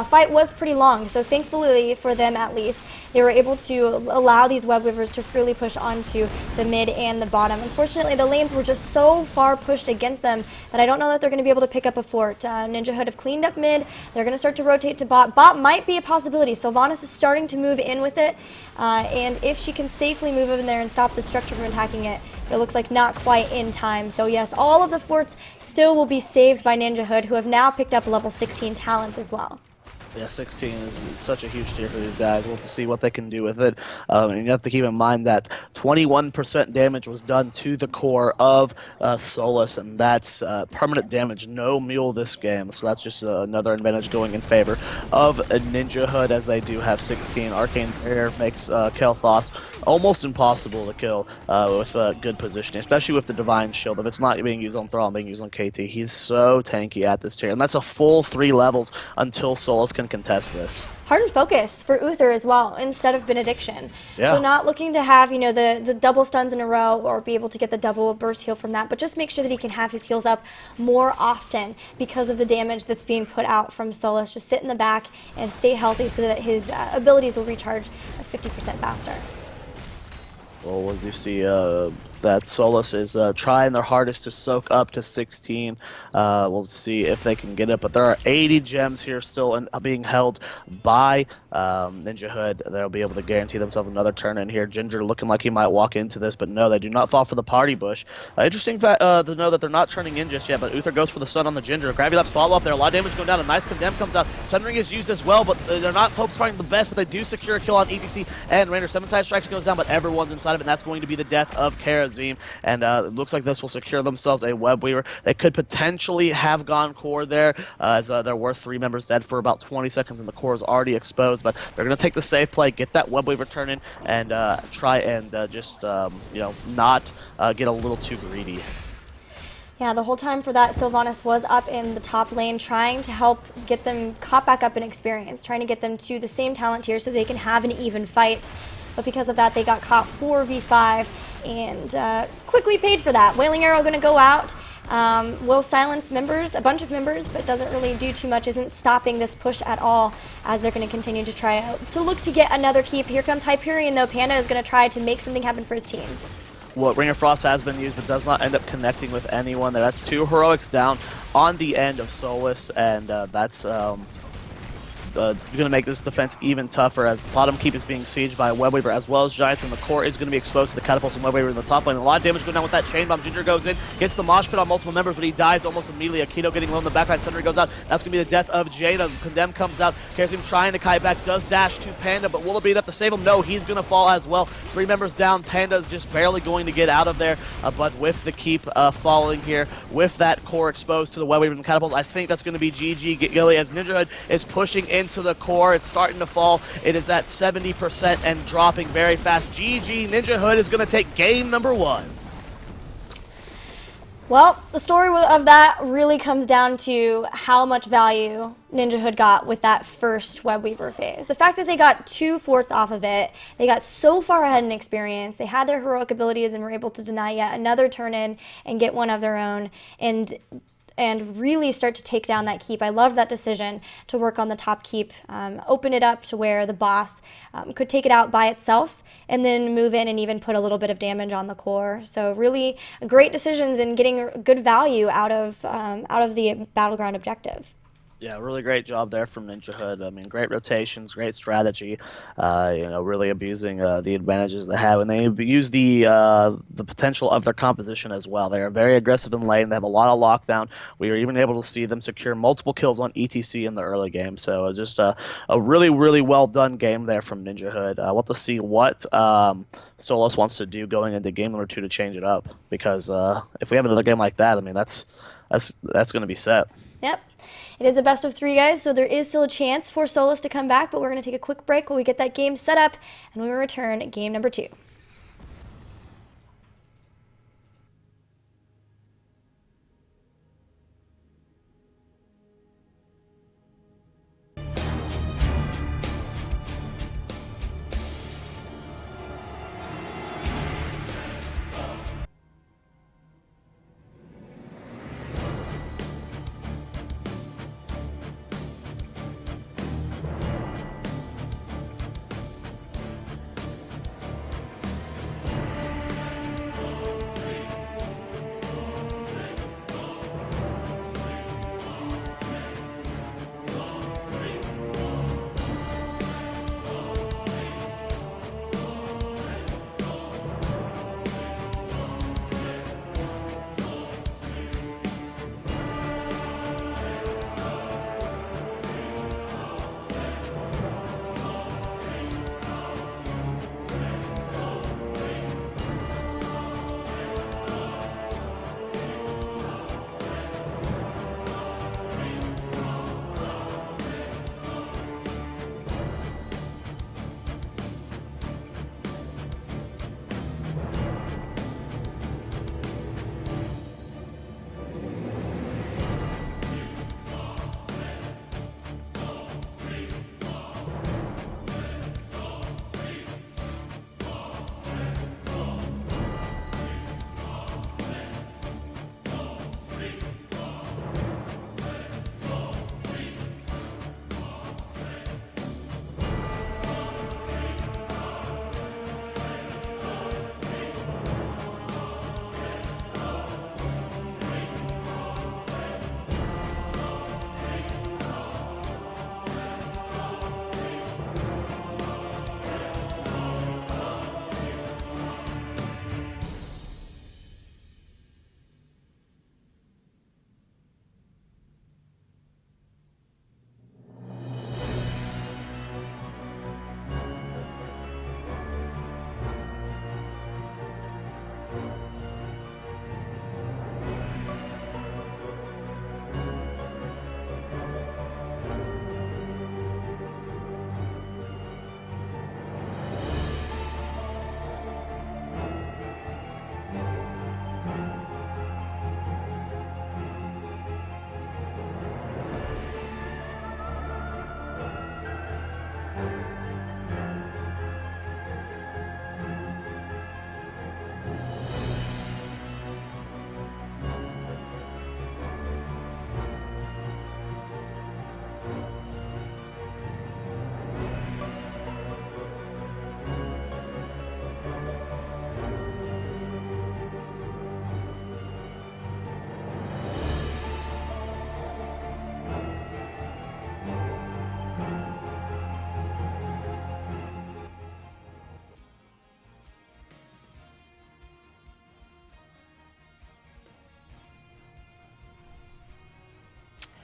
fight was pretty long, so thankfully for them at least, they were able to allow these Web Weavers to freely push onto the mid and the bottom. Unfortunately, the lanes were just so far pushed against them that I don't know that they're going to be able to pick up a fort. Ninjahood have cleaned up mid. They're going to start to rotate to bot. Bot might be a possibility. Sylvanas is starting to move in with it, and if she can safely move in there and stop the structure from attacking it, it looks like not quite in time. So yes, all of the forts still will be saved by Ninjahood, who have now picked up level 16 talents as well. Yeah, 16 is such a huge tier for these guys. We'll have to see what they can do with it. And you have to keep in mind that 21% damage was done to the core of Solace, and that's permanent damage. No mule this game, so that's just another advantage going in favor of Ninjahood, as they do have 16. Arcane Barrier makes Kel'Thas almost impossible to kill with good positioning, especially with the Divine Shield. If it's not being used on Thrall and being used on KT, he's so tanky at this tier, and that's a full 3 levels until Solace can contest this. Hardened Focus for Uther as well, instead of Benediction. Yeah. So not looking to have, you know, the double stuns in a row or be able to get the double burst heal from that, but just make sure that he can have his heals up more often because of the damage that's being put out from Solace. Just sit in the back and stay healthy so that his abilities will recharge 50% faster. Well, what do you see that Solace is trying their hardest to soak up to 16. We'll see if they can get it, but there are 80 gems here still being held by Ninjahood. They'll be able to guarantee themselves another turn in here. Ginger looking like he might walk into this, but no, they do not fall for the party bush. Interesting fact to know that they're not turning in just yet, but Uther goes for the stun on the Ginger. Gravity Lapse follow up there. A lot of damage going down. A nice Condemn comes out. Sundering is used as well, but they're not focus fighting the best, but they do secure a kill on ETC and Rainer. 7 side strikes goes down, but everyone's inside of it, and that's going to be the death of Karazim. And it looks like this will secure themselves a Web Weaver. They could potentially have gone core there, as there were 3 members dead for about 20 seconds, and the core is already exposed, but they're going to take the safe play, get that Web Weaver turn in, and try and just, you know, not get a little too greedy. Yeah, the whole time for that, Sylvanas was up in the top lane trying to help get them caught back up in experience, trying to get them to the same talent tier so they can have an even fight. But because of that, they got caught 4v5 and quickly paid for that. Wailing Arrow going to go out. Will silence members, a bunch of members, but doesn't really do too much, isn't stopping this push at all, as they're going to continue to try to look to get another keep. Here comes Hyperion, though. Panda is going to try to make something happen for his team. Well, Ring of Frost has been used, but does not end up connecting with anyone there. That's 2 heroics down on the end of Solace, and that's going to make this defense even tougher, as bottom keep is being sieged by Web Weaver as well as Giants, and the core is going to be exposed to the catapults and Web Weaver in the top lane. A lot of damage going down with that chain bomb. Ginger goes in, gets the mosh pit on multiple members, but he dies almost immediately. Akito getting low in the backline. Sundry goes out. That's going to be the death of Jada. Condemn comes out. Karazim trying to kite back, does dash to Panda, but will it be enough to save him? No, he's going to fall as well. 3 members down. Panda is just barely going to get out of there, but with the keep falling here, with that core exposed to the Web Weaver and the catapults, I think that's going to be GG Gilly, as Ninjahood is pushing into the core. It's starting to fall. It is at 70% and dropping very fast. GG, Ninjahood is going to take game number 1. Well, the story of that really comes down to how much value Ninjahood got with that first Web Weaver phase. The fact that they got 2 forts off of it, they got so far ahead in experience, they had their heroic abilities and were able to deny yet another turn in and get one of their own, and really start to take down that keep. I love that decision to work on the top keep, open it up to where the boss could take it out by itself and then move in and even put a little bit of damage on the core. So really great decisions in getting good value out of the battleground objective. Yeah, really great job there from Ninjahood. I mean, great rotations, great strategy. Really abusing the advantages they have, and they use the potential of their composition as well. They are very aggressive in lane. They have a lot of lockdown. We are even able to see them secure multiple kills on ETC in the early game. So just a really, really well done game there from Ninjahood. We'll have to see what Solace wants to do going into game number 2 to change it up. Because if we have another game like that, I mean, that's going to be set. Yep. It is a best of 3, guys, so there is still a chance for Solace to come back, but we're going to take a quick break while we get that game set up, and we will return game number 2.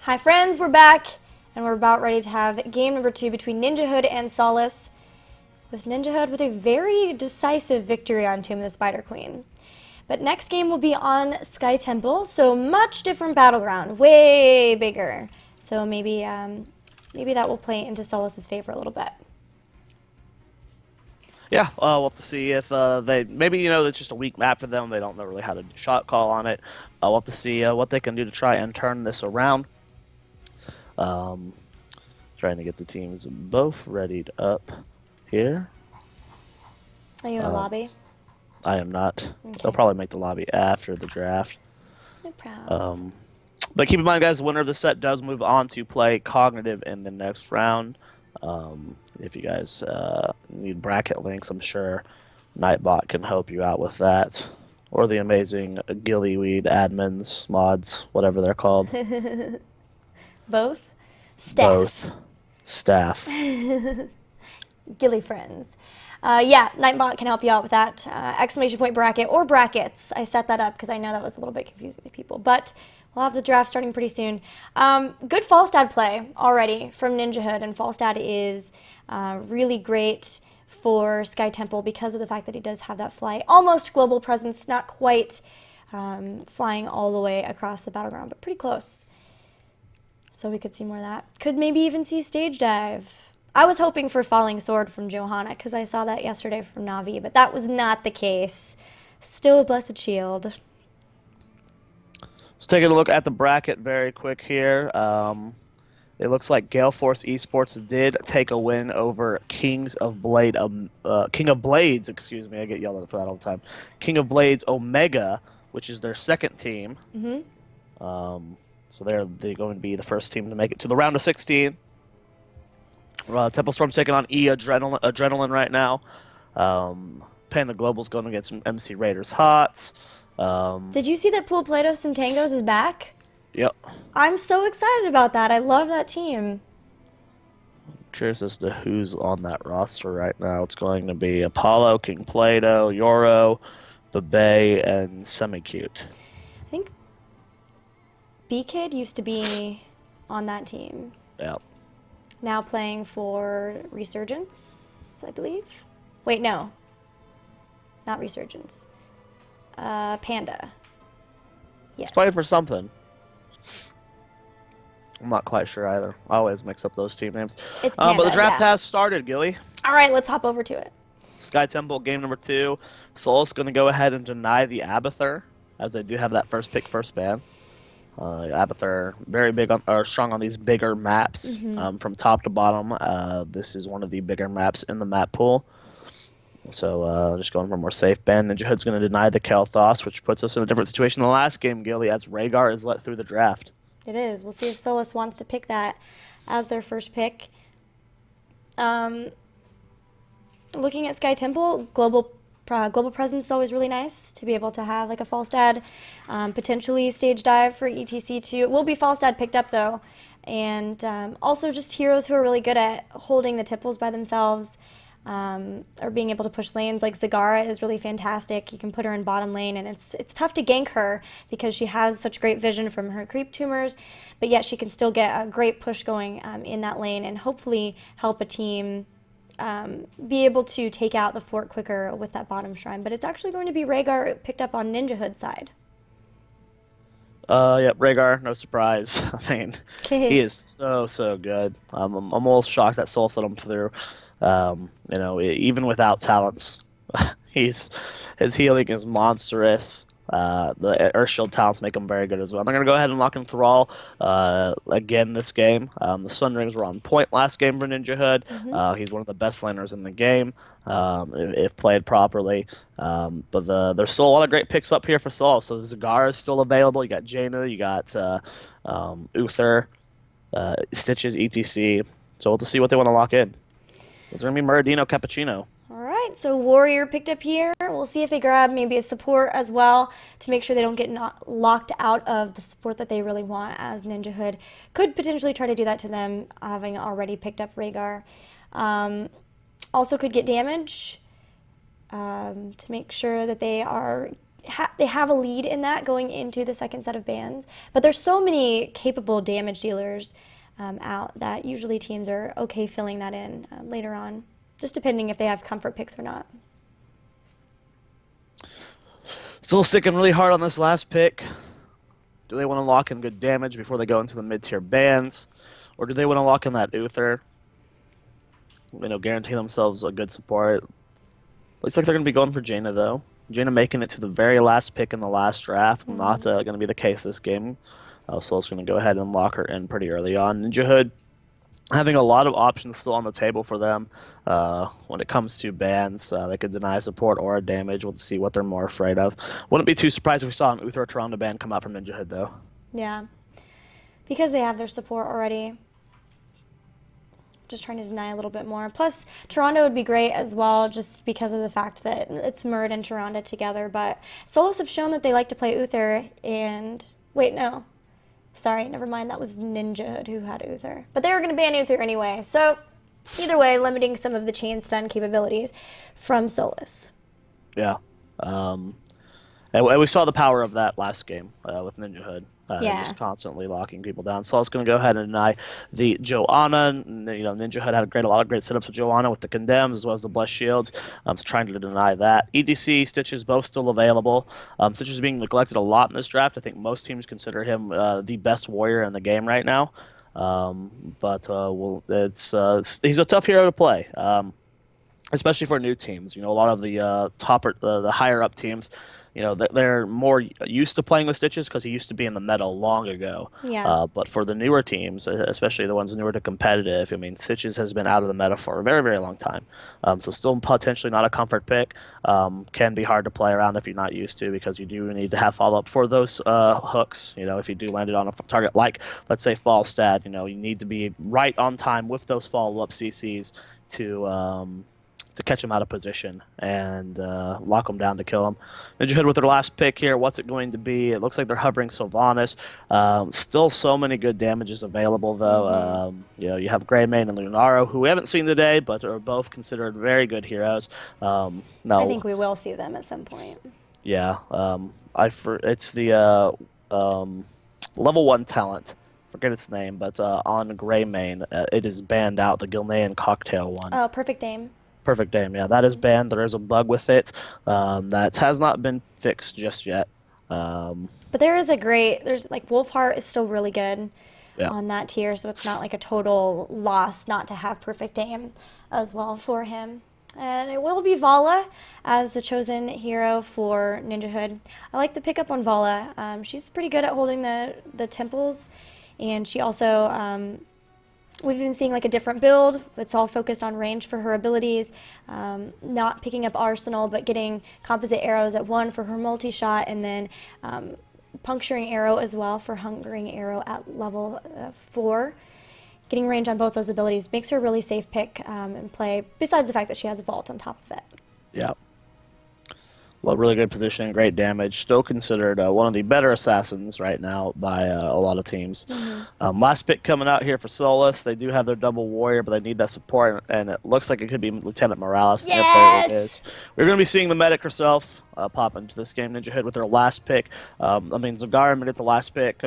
Hi friends, we're back, and we're about ready to have game number 2 between Ninjahood and Solace, with Ninjahood with a very decisive victory on Tomb of the Spider Queen. But next game will be on Sky Temple, so much different battleground, way bigger. So maybe that will play into Solace's favor a little bit. Yeah, we'll have to see if they maybe it's just a weak map for them. They don't know really how to do shot call on it. We'll have to see what they can do to try and turn this around. Trying to get the teams both readied up here. Are you in a lobby? I am not. Okay. They'll probably make the lobby after the draft. No problems. But keep in mind, guys, the winner of the set does move on to play Cognitive in the next round. If you guys need bracket links, I'm sure Nightbot can help you out with that. Or the amazing Gillyweed admins, mods, whatever they're called. Both? Staff. Both. Staff. Gilly friends. Yeah, Nightbot can help you out with that. Exclamation point bracket or brackets. I set that up because I know that was a little bit confusing to people. But we'll have the draft starting pretty soon. Good Falstad play already from Ninjahood, and Falstad is really great for Sky Temple because of the fact that he does have that fly. Almost global presence, not quite flying all the way across the battleground, but pretty close. So we could see more of that. Could maybe even see stage dive. I was hoping for Falling Sword from Johanna because I saw that yesterday from Navi, but that was not the case. Still a Blessed Shield. Let's take a look at the bracket very quick here. It looks like Gale Force Esports did take a win over King of Blades, excuse me, I get yelled at for that all the time. King of Blades Omega, which is their second team. So they're going to be the first team to make it to the round of 16. Temple Storm's taking on Adrenaline right now. Panda Global's going to get some MC Raiders Hots. Did you see that Pool Play-Doh Some Tangos is back? Yep. I'm so excited about that. I love that team. Curious as to who's on that roster right now. It's going to be Apollo, King Play-Doh, Yoro, Bebe, and Semi-Cute. I think B-Kid used to be on that team. Yep. Now playing for Resurgence, I believe. Wait, no. Not Resurgence. Panda. Yes. It's playing for something. I'm not quite sure either. I always mix up those team names. It's Panda, but the draft yeah. has started, Gilly. All right, let's hop over to it. Sky Temple, game number 2. Solace going to go ahead and deny the Abathur, as they do have that first pick, first ban. Abathur, very big on, or strong on these bigger maps from top to bottom. This is one of the bigger maps in the map pool. So just going for a more safe ban. Ninjahood's going to deny the Kel'Thas, which puts us in a different situation than the last game, Gilly, as Rhaegar is let through the draft. It is. We'll see if Solace wants to pick that as their first pick. Looking at Sky Temple, global presence is always really nice to be able to have like a Falstad, potentially stage dive for ETC2. It will be Falstad picked up though, and also just heroes who are really good at holding the tipples by themselves, or being able to push lanes. Like Zagara is really fantastic. You can put her in bottom lane, and it's tough to gank her because she has such great vision from her creep tumors, but yet she can still get a great push going in that lane and hopefully help a team be able to take out the fort quicker with that bottom shrine. But it's actually going to be Rhaegar picked up on Ninjahood's side. Yep, Rhaegar, no surprise. I mean, he is so good. I'm almost shocked that Soul set him through. Even without talents, his healing is monstrous. The Earthshield talents make him very good as well. I'm going to go ahead and lock in Thrall again this game. The Sun Rings were on point last game for Ninjahood. He's one of the best laners in the game if played properly. But there's still a lot of great picks up here for Saul. So Zagara is still available. You got Jaina, you got Uther, Stitches, etc. So we'll have to see what they want to lock in. It's going to be Muradino Cappuccino. All right, so Warrior picked up here. We'll see if they grab maybe a support as well to make sure they don't get locked out of the support that they really want, as Ninjahood could potentially try to do that to them, having already picked up Rhaegar. Also could get damage to make sure that they have a lead in that going into the second set of bans. But there's so many capable damage dealers out that usually teams are okay filling that in later on, just depending if they have comfort picks or not. Still sticking really hard on this last pick. Do they want to lock in good damage before they go into the mid-tier bans? Or do they want to lock in that Uther? Guarantee themselves a good support. Looks like they're going to be going for Jaina, though. Jaina making it to the very last pick in the last draft. Not going to be the case this game. So it's going to go ahead and lock her in pretty early on. Ninjahood having a lot of options still on the table for them when it comes to bans. They could deny support or damage. We'll see what they're more afraid of. Wouldn't be too surprised if we saw an Uther Toronto ban come out from Ninjahood, though. Yeah, because they have their support already. Just trying to deny a little bit more. Plus, Toronto would be great as well, just because of the fact that it's Murd and Toronto together. But Solace have shown that they like to play Uther and... Wait, no. Sorry, never mind. That was Ninjahood who had Uther. But they were going to ban Uther anyway. So either way, limiting some of the chain stun capabilities from Solace. Yeah. And we saw the power of that last game with Ninjahood. Yeah. Just constantly locking people down. So I was going to go ahead and deny the Joanna. Ninjahood had a lot of great setups with Joanna with the condemns as well as the blessed shields. So trying to deny that. EDC Stitches both still available. Stitches being neglected a lot in this draft. I think most teams consider him the best warrior in the game right now. But he's a tough hero to play. Especially for new teams. A lot of the higher up teams, they're more used to playing with Stitches because he used to be in the meta long ago. Yeah. But for the newer teams, especially the ones newer to competitive, Stitches has been out of the meta for a very, very long time. So still potentially not a comfort pick. Can be hard to play around if you're not used to because you do need to have follow up for those hooks. If you do land it on a target like, let's say, Falstad, you need to be right on time with those follow up CCs to catch him out of position and lock him down to kill him. Ninjahood with their last pick here. What's it going to be? It looks like they're hovering Sylvanas. Still so many good damages available, though. You have Greymane and Lunaro, who we haven't seen today, but are both considered very good heroes. I think we will see them at some point. Yeah. It's the level 1 talent. Forget its name, but on Greymane, it is banned out, the Gilnean cocktail one. Oh, Perfect Aim. Perfect Aim, yeah, that is banned. There is a bug with it that has not been fixed just yet. But there's like Wolfheart is still really good Yeah. on that tier, so it's not like a total loss not to have Perfect Aim as well for him. And it will be Vala as the chosen hero for Ninjahood. I like the pickup on Vala. She's pretty good at holding the temples, and she also we've been seeing like a different build. It's all focused on range for her abilities, not picking up Arsenal, but getting composite arrows at 1 for her multi-shot, and then puncturing arrow as well for hungering arrow at level 4. Getting range on both those abilities makes her a really safe pick and play, besides the fact that she has a vault on top of it. Yeah. Well, really good position, great damage. Still considered one of the better assassins right now by a lot of teams. Last pick coming out here for Solace. They do have their double warrior, but they need that support, and it looks like it could be Lieutenant Morales. Yes! Yep, there it is. We're going to be seeing the medic herself pop into this game. Ninjahood with their last pick. Zagara made it the last pick.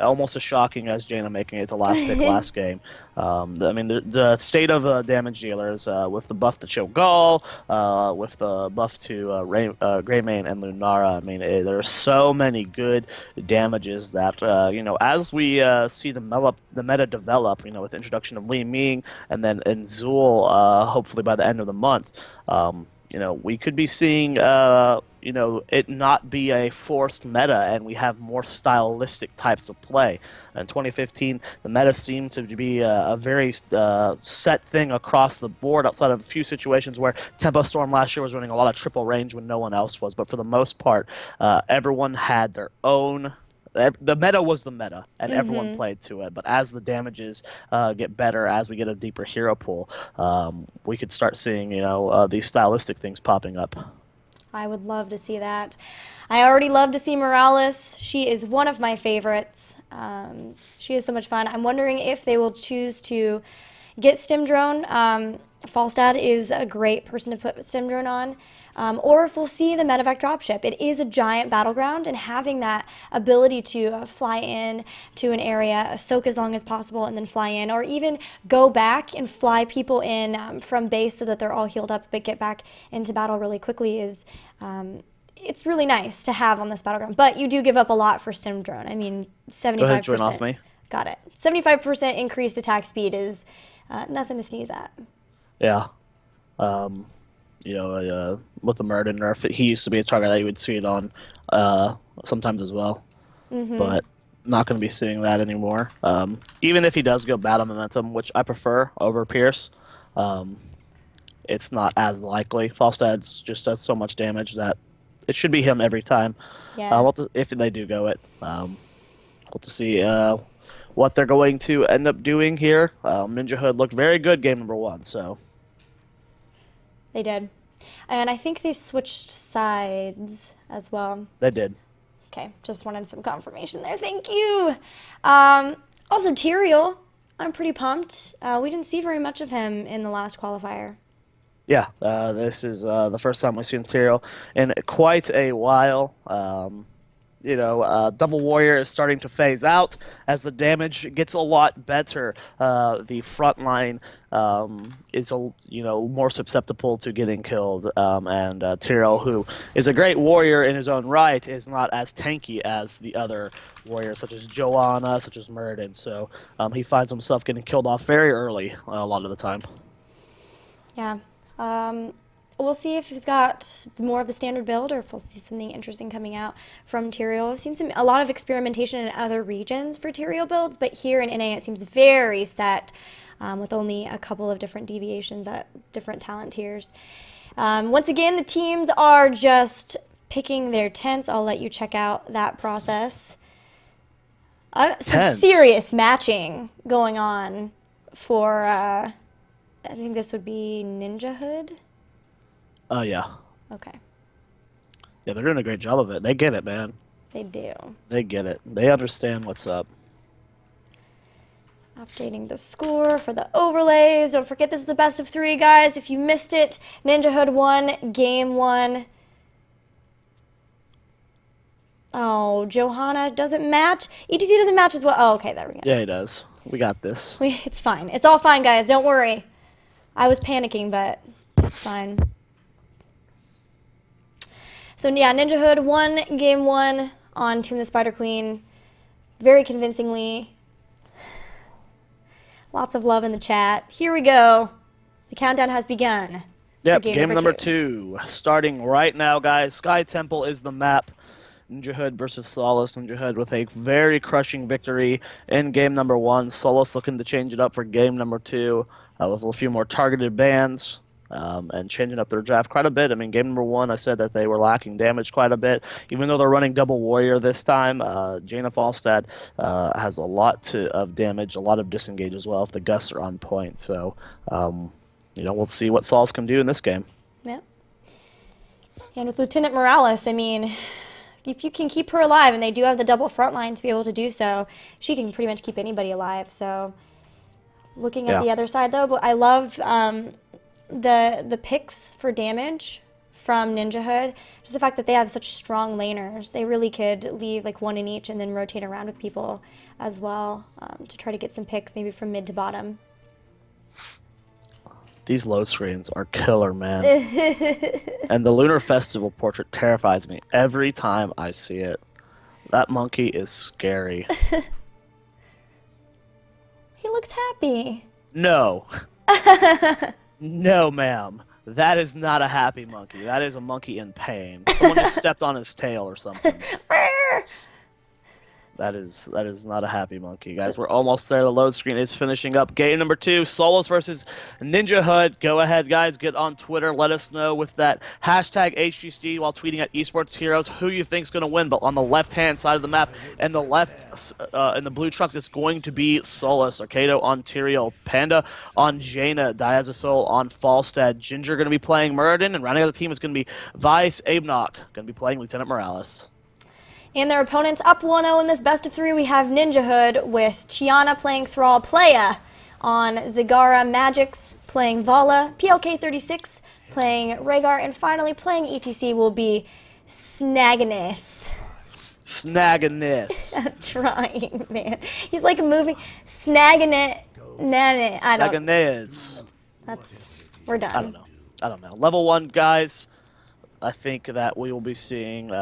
Almost as shocking as Jaina making it the last pick last game. The state of damage dealers with the buff to Cho'Gall, with the buff to Greymane and Lunara. There are so many good damages that as we see the meta develop, with the introduction of Li Ming and then Zul, hopefully by the end of the month. We could be seeing, it not be a forced meta, and we have more stylistic types of play. In 2015, the meta seemed to be a very set thing across the board, outside of a few situations where Tempo Storm last year was running a lot of triple range when no one else was. But for the most part, everyone had their own. The meta was the meta, and everyone played to it. But as the damages get better, as we get a deeper hero pool, we could start seeing, these stylistic things popping up. I would love to see that. I already love to see Morales. She is one of my favorites. She is so much fun. I'm wondering if they will choose to get Stim Drone. Falstad is a great person to put Stim Drone on. Or if we'll see the medevac dropship. It is a giant battleground, and having that ability to fly in to an area, soak as long as possible, and then fly in, or even go back and fly people in from base so that they're all healed up but get back into battle really quickly is it's really nice to have on this battleground. But you do give up a lot for Stim Drone. 75%. Go ahead, join off me. Got it. 75% increased attack speed is nothing to sneeze at. Yeah. With the murder nerf, he used to be a target that you would see it on sometimes as well. But not going to be seeing that anymore. Even if he does go battle momentum, which I prefer over Pierce, it's not as likely. Falstad just does so much damage that it should be him every time. Yeah. If they do go it. We'll have to see what they're going to end up doing here. Ninjahood looked very good game number 1, so... They did. And I think they switched sides as well. They did. Okay, just wanted some confirmation there. Thank you. Also, Tyrael, I'm pretty pumped. We didn't see very much of him in the last qualifier. Yeah, this is the first time we've seen Tyrael in quite a while. Double Warrior is starting to phase out as the damage gets a lot better. The front line is more susceptible to getting killed, and Tyrael, who is a great warrior in his own right, is not as tanky as the other warriors, such as Joanna, such as Muradin. So he finds himself getting killed off very early a lot of the time. Yeah. We'll see if he's got more of the standard build or if we'll see something interesting coming out from Tyrael. I've seen a lot of experimentation in other regions for Tyrael builds, but here in NA it seems very set with only a couple of different deviations at different talent tiers. Once again, the teams are just picking their tents. I'll let you check out that process. Some serious matching going on for, I think this would be Ninjahood. Oh, yeah. Okay. Yeah, they're doing a great job of it. They get it, man. They do. They get it. They understand what's up. Updating the score for the overlays. Don't forget this is the best of 3, guys. If you missed it, Ninjahood won Game 1. Oh, Johanna doesn't match. ETC doesn't match as well. Oh, okay, there we go. Yeah, he does. We got this. It's fine. It's all fine, guys. Don't worry. I was panicking, but it's fine. So yeah, Ninjahood won Game 1 on Team the Spider Queen very convincingly. Lots of love in the chat. Here we go. The countdown has begun. Yep, game number 2. Starting right now, guys. Sky Temple is the map. Ninjahood versus Solace. Ninjahood with a very crushing victory in game number 1. Solace looking to change it up for game number 2 with a few more targeted bans. And changing up their draft quite a bit. I mean, game number 1, I said that they were lacking damage quite a bit. Even though they're running double warrior this time, Jaina Falstad has a lot of damage, a lot of disengage as well if the gusts are on point. So, we'll see what Solace can do in this game. Yeah. And with Lieutenant Morales, I mean, if you can keep her alive, and they do have the double front line to be able to do so, she can pretty much keep anybody alive. So, looking at the other side, though, but I love the picks for damage from Ninjahood, just the fact that they have such strong laners. They really could leave like one in each and then rotate around with people as well to try to get some picks maybe from mid to bottom. These load screens are killer, man. And the Lunar Festival portrait terrifies me every time I see it. That monkey is scary. He looks happy. No. No, ma'am. That is not a happy monkey. That is a monkey in pain. Someone just stepped on his tail or something. That is not a happy monkey, guys. We're almost there. The load screen is finishing up. Game number 2, Solace versus Ninjahood. Go ahead, guys. Get on Twitter. Let us know with that hashtag HGC while tweeting at Esports Heroes who you think's going to win. But on the left-hand side of the map, and the left, in the blue trucks, it's going to be Solace. Arcado on Tyrael, Panda on Jaina, Diazasol on Falstad, Ginger going to be playing Muradin, and rounding out the team is going to be Vice Abenock, going to be playing Lieutenant Morales. And their opponents up 1-0 in this best of 3. We have Ninjahood with Chiana playing Thrall Playa on Zagara, Magix playing Vala, PLK36 playing Rhaegar, and finally playing ETC will be Snagginess. Snagginess. I'm trying, man. He's like moving. Snagginess. I don't know. We're done. I don't know. Level 1, guys. I think that we will be seeing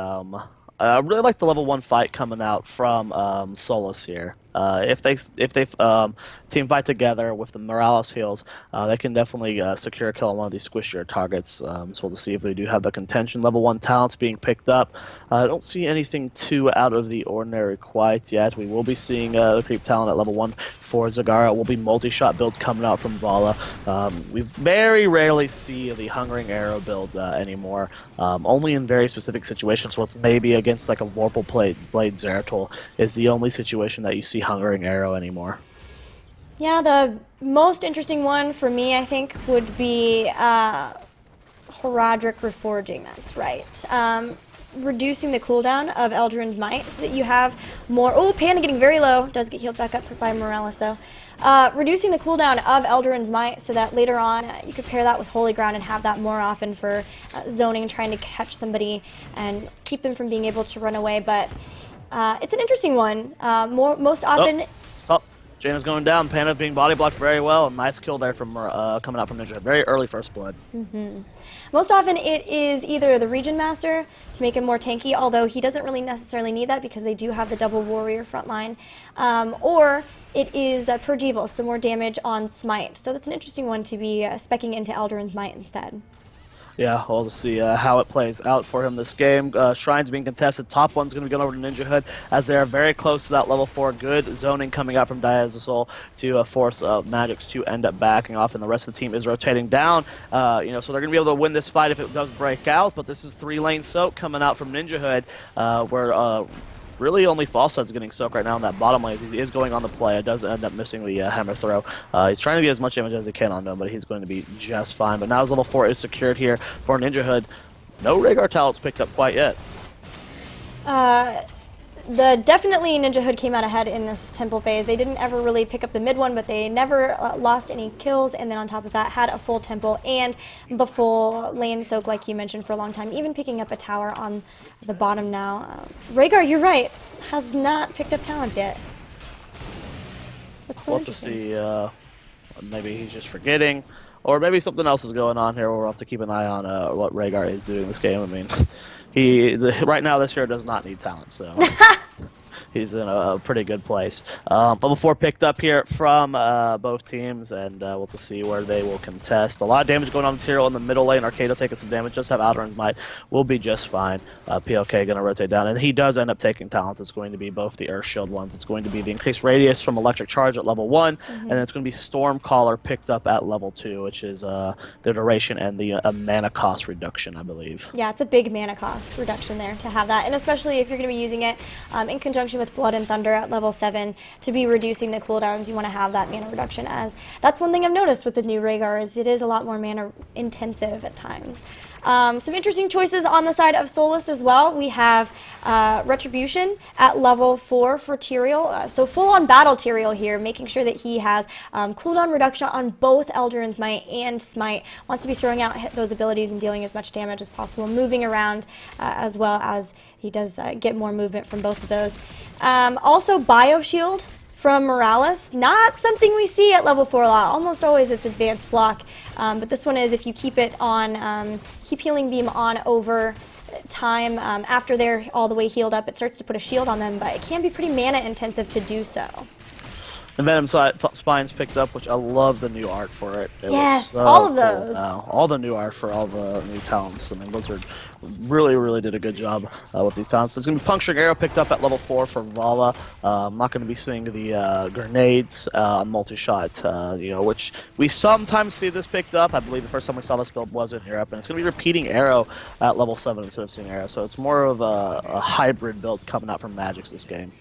I really like the level 1 fight coming out from Solace here. If they team fight together with the Morales heals, they can definitely secure a kill on one of these squishier targets. So we'll see if they do have the contention. Level 1 talents being picked up. I don't see anything too out of the ordinary quite yet. We will be seeing the creep talent at level 1 for Zagara. It will be multi-shot build coming out from Vala. We very rarely see the Hungering Arrow build anymore. Only in very specific situations, with maybe against like a Vorpal Blade Zeratul is the only situation that you see Hungering Arrow anymore. Yeah, the most interesting one for me, I think, would be Horadric Reforging. That's right. reducing the cooldown of Eldrin's Might so that you have more. Oh, Panda getting very low. Does get healed back up by Morales, though. Reducing the cooldown of Eldrin's Might so that later on you could pair that with Holy Ground and have that more often for zoning, trying to catch somebody and keep them from being able to run away. But it's an interesting one. Most often... Jaina's going down. Panda being body blocked very well. Nice kill there from coming out from Ninja. Very early first blood. Most often it is either the Region Master to make him more tanky, although he doesn't really necessarily need that because they do have the double Warrior front line, or it is Purge Evil, so more damage on Smite. So that's an interesting one to be speccing into Eldrin's Might instead. Yeah, we'll see how it plays out for him this game. Shrine's being contested. Top one's going to be going over to Ninjahood as they are very close to that level 4. Good zoning coming out from Diazazol to force Magix to end up backing off, and the rest of the team is rotating down. So they're going to be able to win this fight if it does break out, but this is 3-lane soak coming out from Ninjahood where... really only Falside's getting soaked right now in that bottom lane. He is going on the play. It does end up missing the hammer throw. He's trying to get as much damage as he can on him, but he's going to be just fine. But now his level 4 is secured here for Ninjahood. No Rhaegar talents picked up quite yet. Definitely Ninjahood came out ahead in this temple phase. They didn't ever really pick up the mid one, but they never lost any kills, and then on top of that had a full temple and the full lane soak like you mentioned for a long time, even picking up a tower on the bottom now. Rhaegar, you're right, has not picked up talents yet. That's so interesting. We'll have to see, maybe he's just forgetting, or maybe something else is going on here. We'll have to keep an eye on what Rhaegar is doing this game. I mean... right now, this hero does not need talent, so he's in a pretty good place. Level 4 picked up here from both teams, and we'll have to see where they will contest. A lot of damage going on Tyrael in the middle lane. Arcado taking some damage. Just have Aldrin's Might. Will be just fine. PLK going to rotate down, and he does end up taking talents. It's going to be both the Earth Shield ones. It's going to be the increased radius from Electric Charge at level 1, and then it's going to be Storm Caller picked up at level 2, which is the duration and the mana cost reduction, I believe. Yeah, it's a big mana cost reduction there to have that, and especially if you're going to be using it in conjunction with Blood and Thunder at level 7 to be reducing the cooldowns. You want to have that mana reduction, as that's one thing I've noticed with the new Rhaegar is it is a lot more mana intensive at times. Some interesting choices on the side of Solace as well. We have Retribution at level 4 for Tyrael. So full-on battle Tyrael here, making sure that he has cooldown reduction on both Eldrin's Might and Smite. Wants to be throwing out those abilities and dealing as much damage as possible, moving around as well as he does get more movement from both of those. Also Bioshield from Morales, not something we see at level 4 a lot. Almost always it's advanced block, but this one is if you keep it on, keep Healing Beam on over time after they're all the way healed up, it starts to put a shield on them, but it can be pretty mana intensive to do so. The Venom Spine's picked up, which I love the new art for it. Yes, so all of cool those. now. All the new art for all the new talents. I mean, Blizzard really did a good job with these talents. There's going to be Puncturing Arrow picked up at level 4 for Vala. I'm not going to be seeing the grenades on multi-shot, which we sometimes see this picked up. I believe the first time we saw this build was in Europe, and it's going to be Repeating Arrow at level 7 instead of seeing Arrow. So it's more of a hybrid build coming out from Magix this game.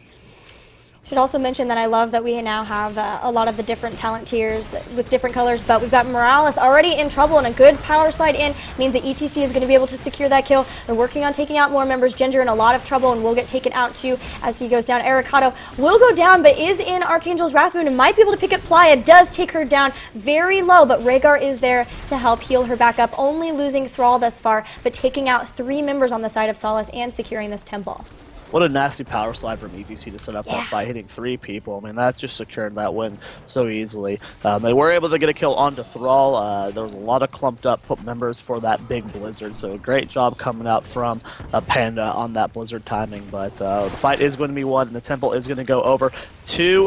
Should also mention that I love that we now have a lot of the different talent tiers with different colors, but we've got Morales already in trouble, and a good power slide in means that ETC is going to be able to secure that kill. They're working on taking out more members. Ginger in a lot of trouble and will get taken out too as he goes down. Ericado will go down, but is in Archangel's Wrathmoon and might be able to pick up Playa. Does take her down very low, but Rhaegar is there to help heal her back up, only losing Thrall thus far, but taking out 3 members on the side of Solace and securing this temple. What a nasty power slide from ETC to set up that by hitting 3 people. I mean, that just secured that win so easily. They were able to get a kill onto Thrall. There was a lot of clumped up members for that big Blizzard, so great job coming out from Panda on that Blizzard timing. But the fight is going to be won, and the temple is going to go over to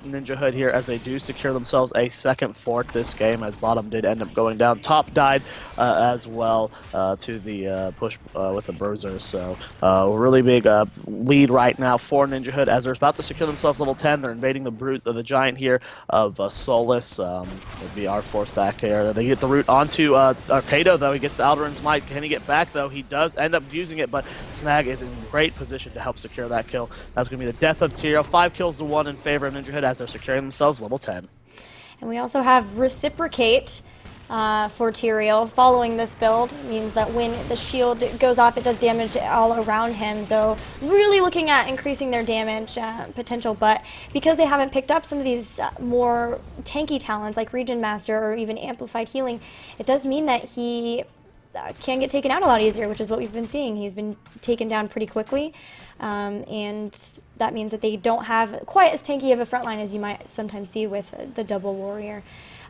Ninjahood here as they do secure themselves a second fort this game, as bottom did end up going down. Top died as well to the push with the Bruisers. So really big lead right now for Ninjahood as they're about to secure themselves level 10. They're invading the giant here of Solace. Would be our force back here. They get the root onto Arcado, though. He gets the Aldrin's Might. Can he get back, though? He does end up using it, but Snag is in great position to help secure that kill. That's going to be the death of Tyrael. 5 kills to 1 in favor of Ninjahood as they're securing themselves level 10. And we also have Reciprocate for Tyrael. Following this build means that when the shield goes off, it does damage all around him. So really looking at increasing their damage potential. But because they haven't picked up some of these more tanky talents like Regen Master or even Amplified Healing, it does mean that he can get taken out a lot easier, which is what we've been seeing. He's been taken down pretty quickly. And that means that they don't have quite as tanky of a frontline as you might sometimes see with the double warrior.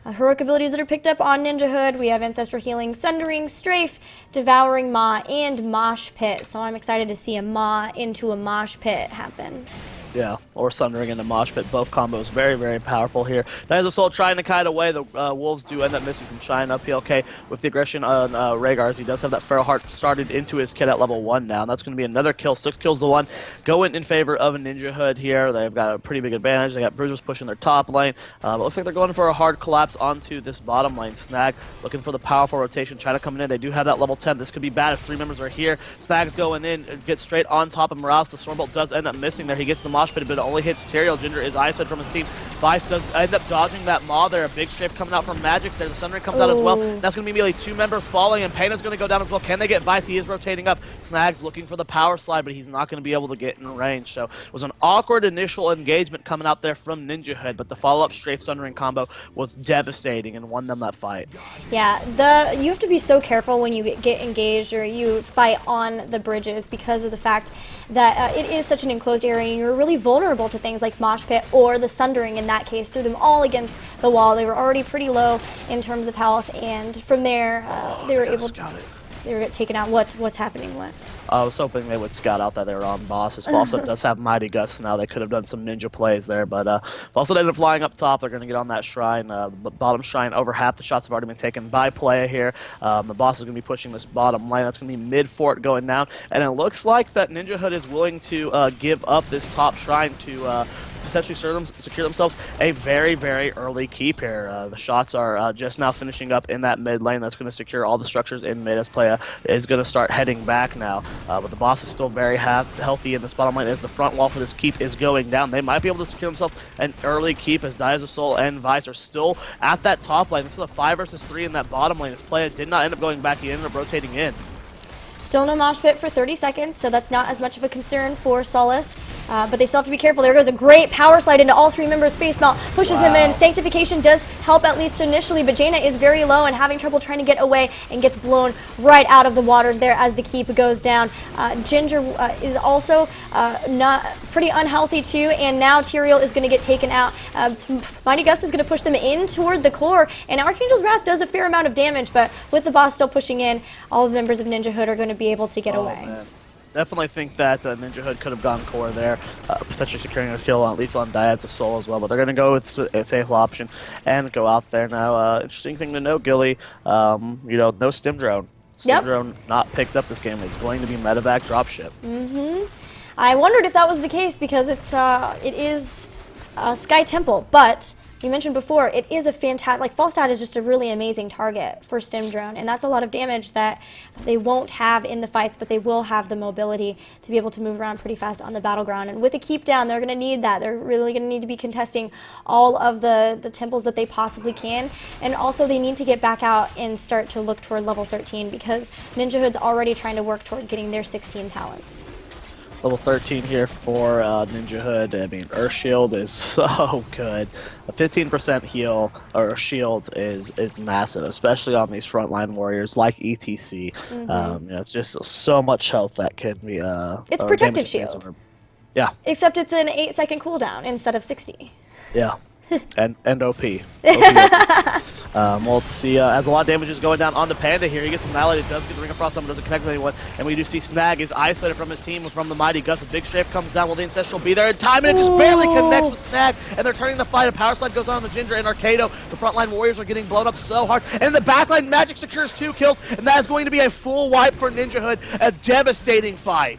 Heroic abilities that are picked up on Ninjahood. We have Ancestral Healing, Sundering, Strafe, Devouring Maw, and Mosh Pit. So I'm excited to see a Maw into a Mosh Pit happen. Yeah, or Sundering into Mosh Pit. Both combos very, very powerful here. That is a Soul trying to kite away. The Wolves do end up missing from Shine uphill. Okay, with the aggression on Rhaegar, he does have that Feral Heart started into his kit at level 1 now. And that's going to be another kill. 6 kills to 1. Going in favor of a Ninjahood here. They've got a pretty big advantage. They got Bruisers pushing their top lane. But it looks like they're going for a hard collapse onto this bottom lane. Snag looking for the powerful rotation. China coming in. They do have that level 10. This could be bad as 3 members are here. Snag's going in. Gets straight on top of Morales. The Stormbolt does end up missing there. He gets the Mosh Pit, but it only hits Tyrael. Ginger is ISO'd from his team. Vice does end up dodging that Maw there. A big strafe coming out from Magix there. The Sundering comes out as well. That's going to be immediately 2 members falling, and Payna's going to go down as well. Can they get Vice? He is rotating up. Snag's looking for the power slide, but he's not going to be able to get in range. So it was an awkward initial engagement coming out there from Ninjahood, but the follow-up strafe Sundering combo was devastating and won them that fight. Yeah, you have to be so careful when you get engaged or you fight on the bridges because of the fact that it is such an enclosed area and you're really vulnerable to things like Mosh Pit or the Sundering in that case. Threw them all against the wall. They were already pretty low in terms of health, and from there they were able to... They were taken out. What's happening? What? I was hoping they would scout out that they were on boss. As Falset does have Mighty Gust now. They could have done some ninja plays there, but Falset ended up flying up top. They're going to get on that shrine. Bottom shrine, over half the shots have already been taken by Playa here. The boss is going to be pushing this bottom lane. That's going to be mid fort going down, and it looks like that Ninjahood is willing to give up this top shrine to potentially secure themselves a very, very early keep here. The shots are just now finishing up in that mid lane. That's going to secure all the structures in mid as Playa is going to start heading back now. But the boss is still very healthy in this bottom lane as the front wall for this keep is going down. They might be able to secure themselves an early keep as Dia Soul and Vice are still at that top lane. This is a 5 versus 3 in that bottom lane as Playa did not end up going back. He ended up rotating in. Still no Mosh Pit for 30 seconds, so that's not as much of a concern for Solace. But they still have to be careful. There goes a great power slide into all 3 members' face mount, pushes them in. Sanctification does help at least initially, but Jaina is very low and having trouble trying to get away and gets blown right out of the waters there as the keep goes down. Ginger is also not pretty unhealthy too, and now Tyrael is going to get taken out. Mighty Gust is going to push them in toward the core, and Archangel's Wrath does a fair amount of damage, but with the boss still pushing in, all the members of Ninjahood are going to be able to get away. Man. Definitely think that Ninjahood could have gone core there, potentially securing a kill at least on Dia Soul as well, but they're going to go with a safe option and go out there now. Interesting thing to note, Gilly, no stim drone. Stim drone not picked up this game. It's going to be medevac dropship. I wondered if that was the case because it is Sky Temple, but you mentioned before, it is a fantastic, Falstad is just a really amazing target for Stim Drone, and that's a lot of damage that they won't have in the fights, but they will have the mobility to be able to move around pretty fast on the battleground. And with a keep down, they're going to need that. They're really going to need to be contesting all of the temples that they possibly can, and also they need to get back out and start to look toward level 13 because Ninjahood's already trying to work toward getting their 16 talents. Level 13 here for Ninjahood. I mean, Earth Shield is so good. A 15% heal or shield is massive, especially on these frontline warriors like ETC. It's just so much health that can be. It's protective shield. Yeah. Except it's an 8-second cooldown instead of 60. Yeah. and OP. We'll see as a lot of damage is going down on the Panda here. He gets annihilated, does get the Ring of Frost, but doesn't connect with anyone. And we do see Snag is isolated from his team from the Mighty Gust. A big strafe comes down. Will the Ancestral be there in time? And it just barely connects with Snag. And they're turning the fight. A power slide goes on the Ginger and Arcado. The frontline warriors are getting blown up so hard. And in the backline, Magic secures 2 kills. And that is going to be a full wipe for Ninjahood. A devastating fight.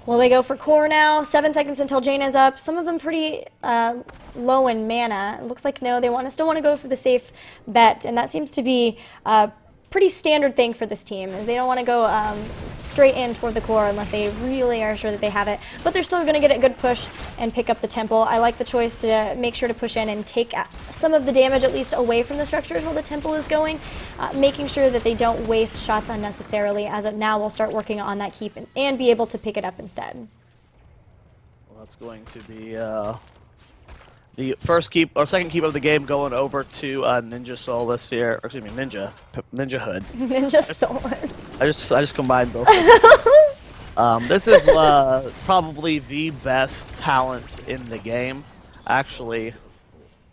Well, they go for core now. 7 seconds until Jaina's up. Some of them pretty low in mana. It looks like no, they still want to go for the safe bet, and that seems to be pretty standard thing for this team. They don't want to go straight in toward the core unless they really are sure that they have it. But they're still going to get a good push and pick up the temple. I like the choice to make sure to push in and take some of the damage at least away from the structures while the temple is going, making sure that they don't waste shots unnecessarily, as of now we'll start working on that keep and be able to pick it up instead. Well, that's going to be the first keep or second keep of the game going over to Ninja Solace here, or excuse me, Ninjahood. Ninja Solace. I just combined both. This is probably the best talent in the game. Actually,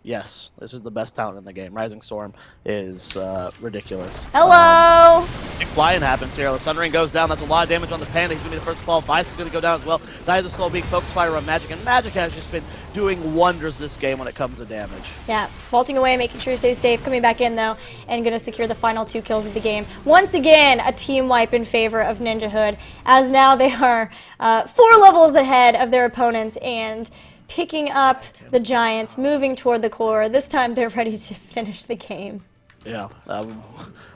yes, this is the best talent in the game. Rising Storm is ridiculous. Hello! Big flying happens here. The Sundering goes down. That's a lot of damage on the Panda. He's going to be the first to fall. Vice is going to go down as well. Dies a slow being focus fire on Magic, and Magic has just been doing wonders this game when it comes to damage. Yeah, vaulting away, making sure he stays safe, coming back in though, and going to secure the final 2 kills of the game. Once again, a team wipe in favor of Ninjahood, as now they are 4 levels ahead of their opponents and picking up the Giants, moving toward the core. This time they're ready to finish the game. Yeah, I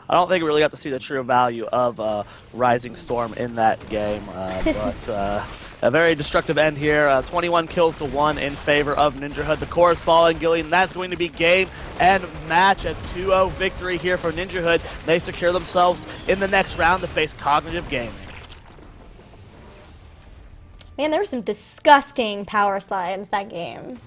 don't think we really got to see the true value of Rising Storm in that game, but a very destructive end here. 21 kills to 1 in favor of Ninjahood. The core is falling, Gilly, and that's going to be game and match. A 2-0 victory here for Ninjahood. They secure themselves in the next round to face Cognitive Gaming. Man, there were some disgusting power slides that game.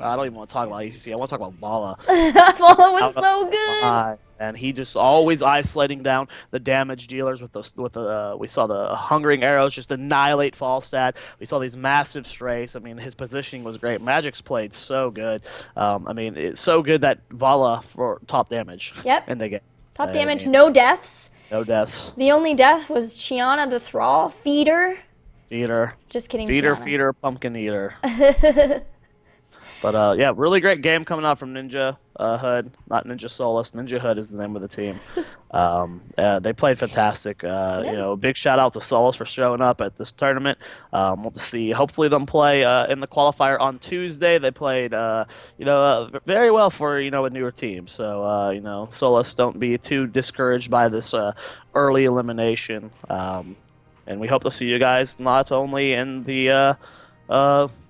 I don't even want to talk about ECC. I want to talk about Vala. Vala was so good. And he just always isolating down the damage dealers with the we saw the hungering arrows just annihilate Falstad. We saw these massive strays. I mean, his positioning was great. Magic's played so good. I mean, it's so good that Vala for top damage. Yep. In the game. Top damage, no deaths. No deaths. The only death was Chiana the Thrall, feeder. Feeder. Just kidding, Feeder, Chiana. feeder, pumpkin eater. But yeah, really great game coming out from Ninjahood, not Ninja Solace. Ninjahood is the name of the team. They played fantastic. You know, big shout out to Solace for showing up at this tournament. We'll see. Hopefully, them play in the qualifier on Tuesday. They played, you know, very well for a newer team. So you know, Solace, don't be too discouraged by this early elimination. And we hope to see you guys not only in the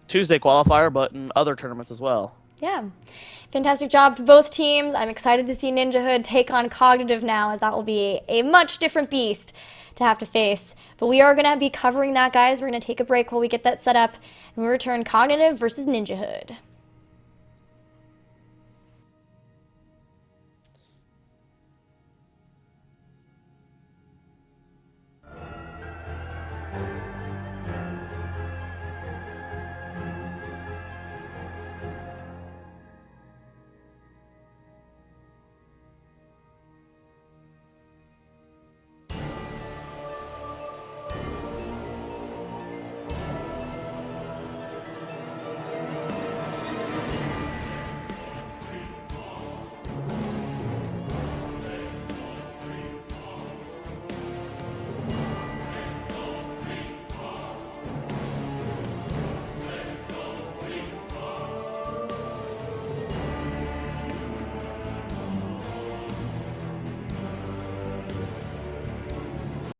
Tuesday qualifier, but in other tournaments as well. Yeah. Fantastic job to both teams. I'm excited to see Ninjahood take on Cognitive now, as that will be a much different beast to have to face. But we are going to be covering that, guys. We're going to take a break while we get that set up, and we return Cognitive versus Ninjahood.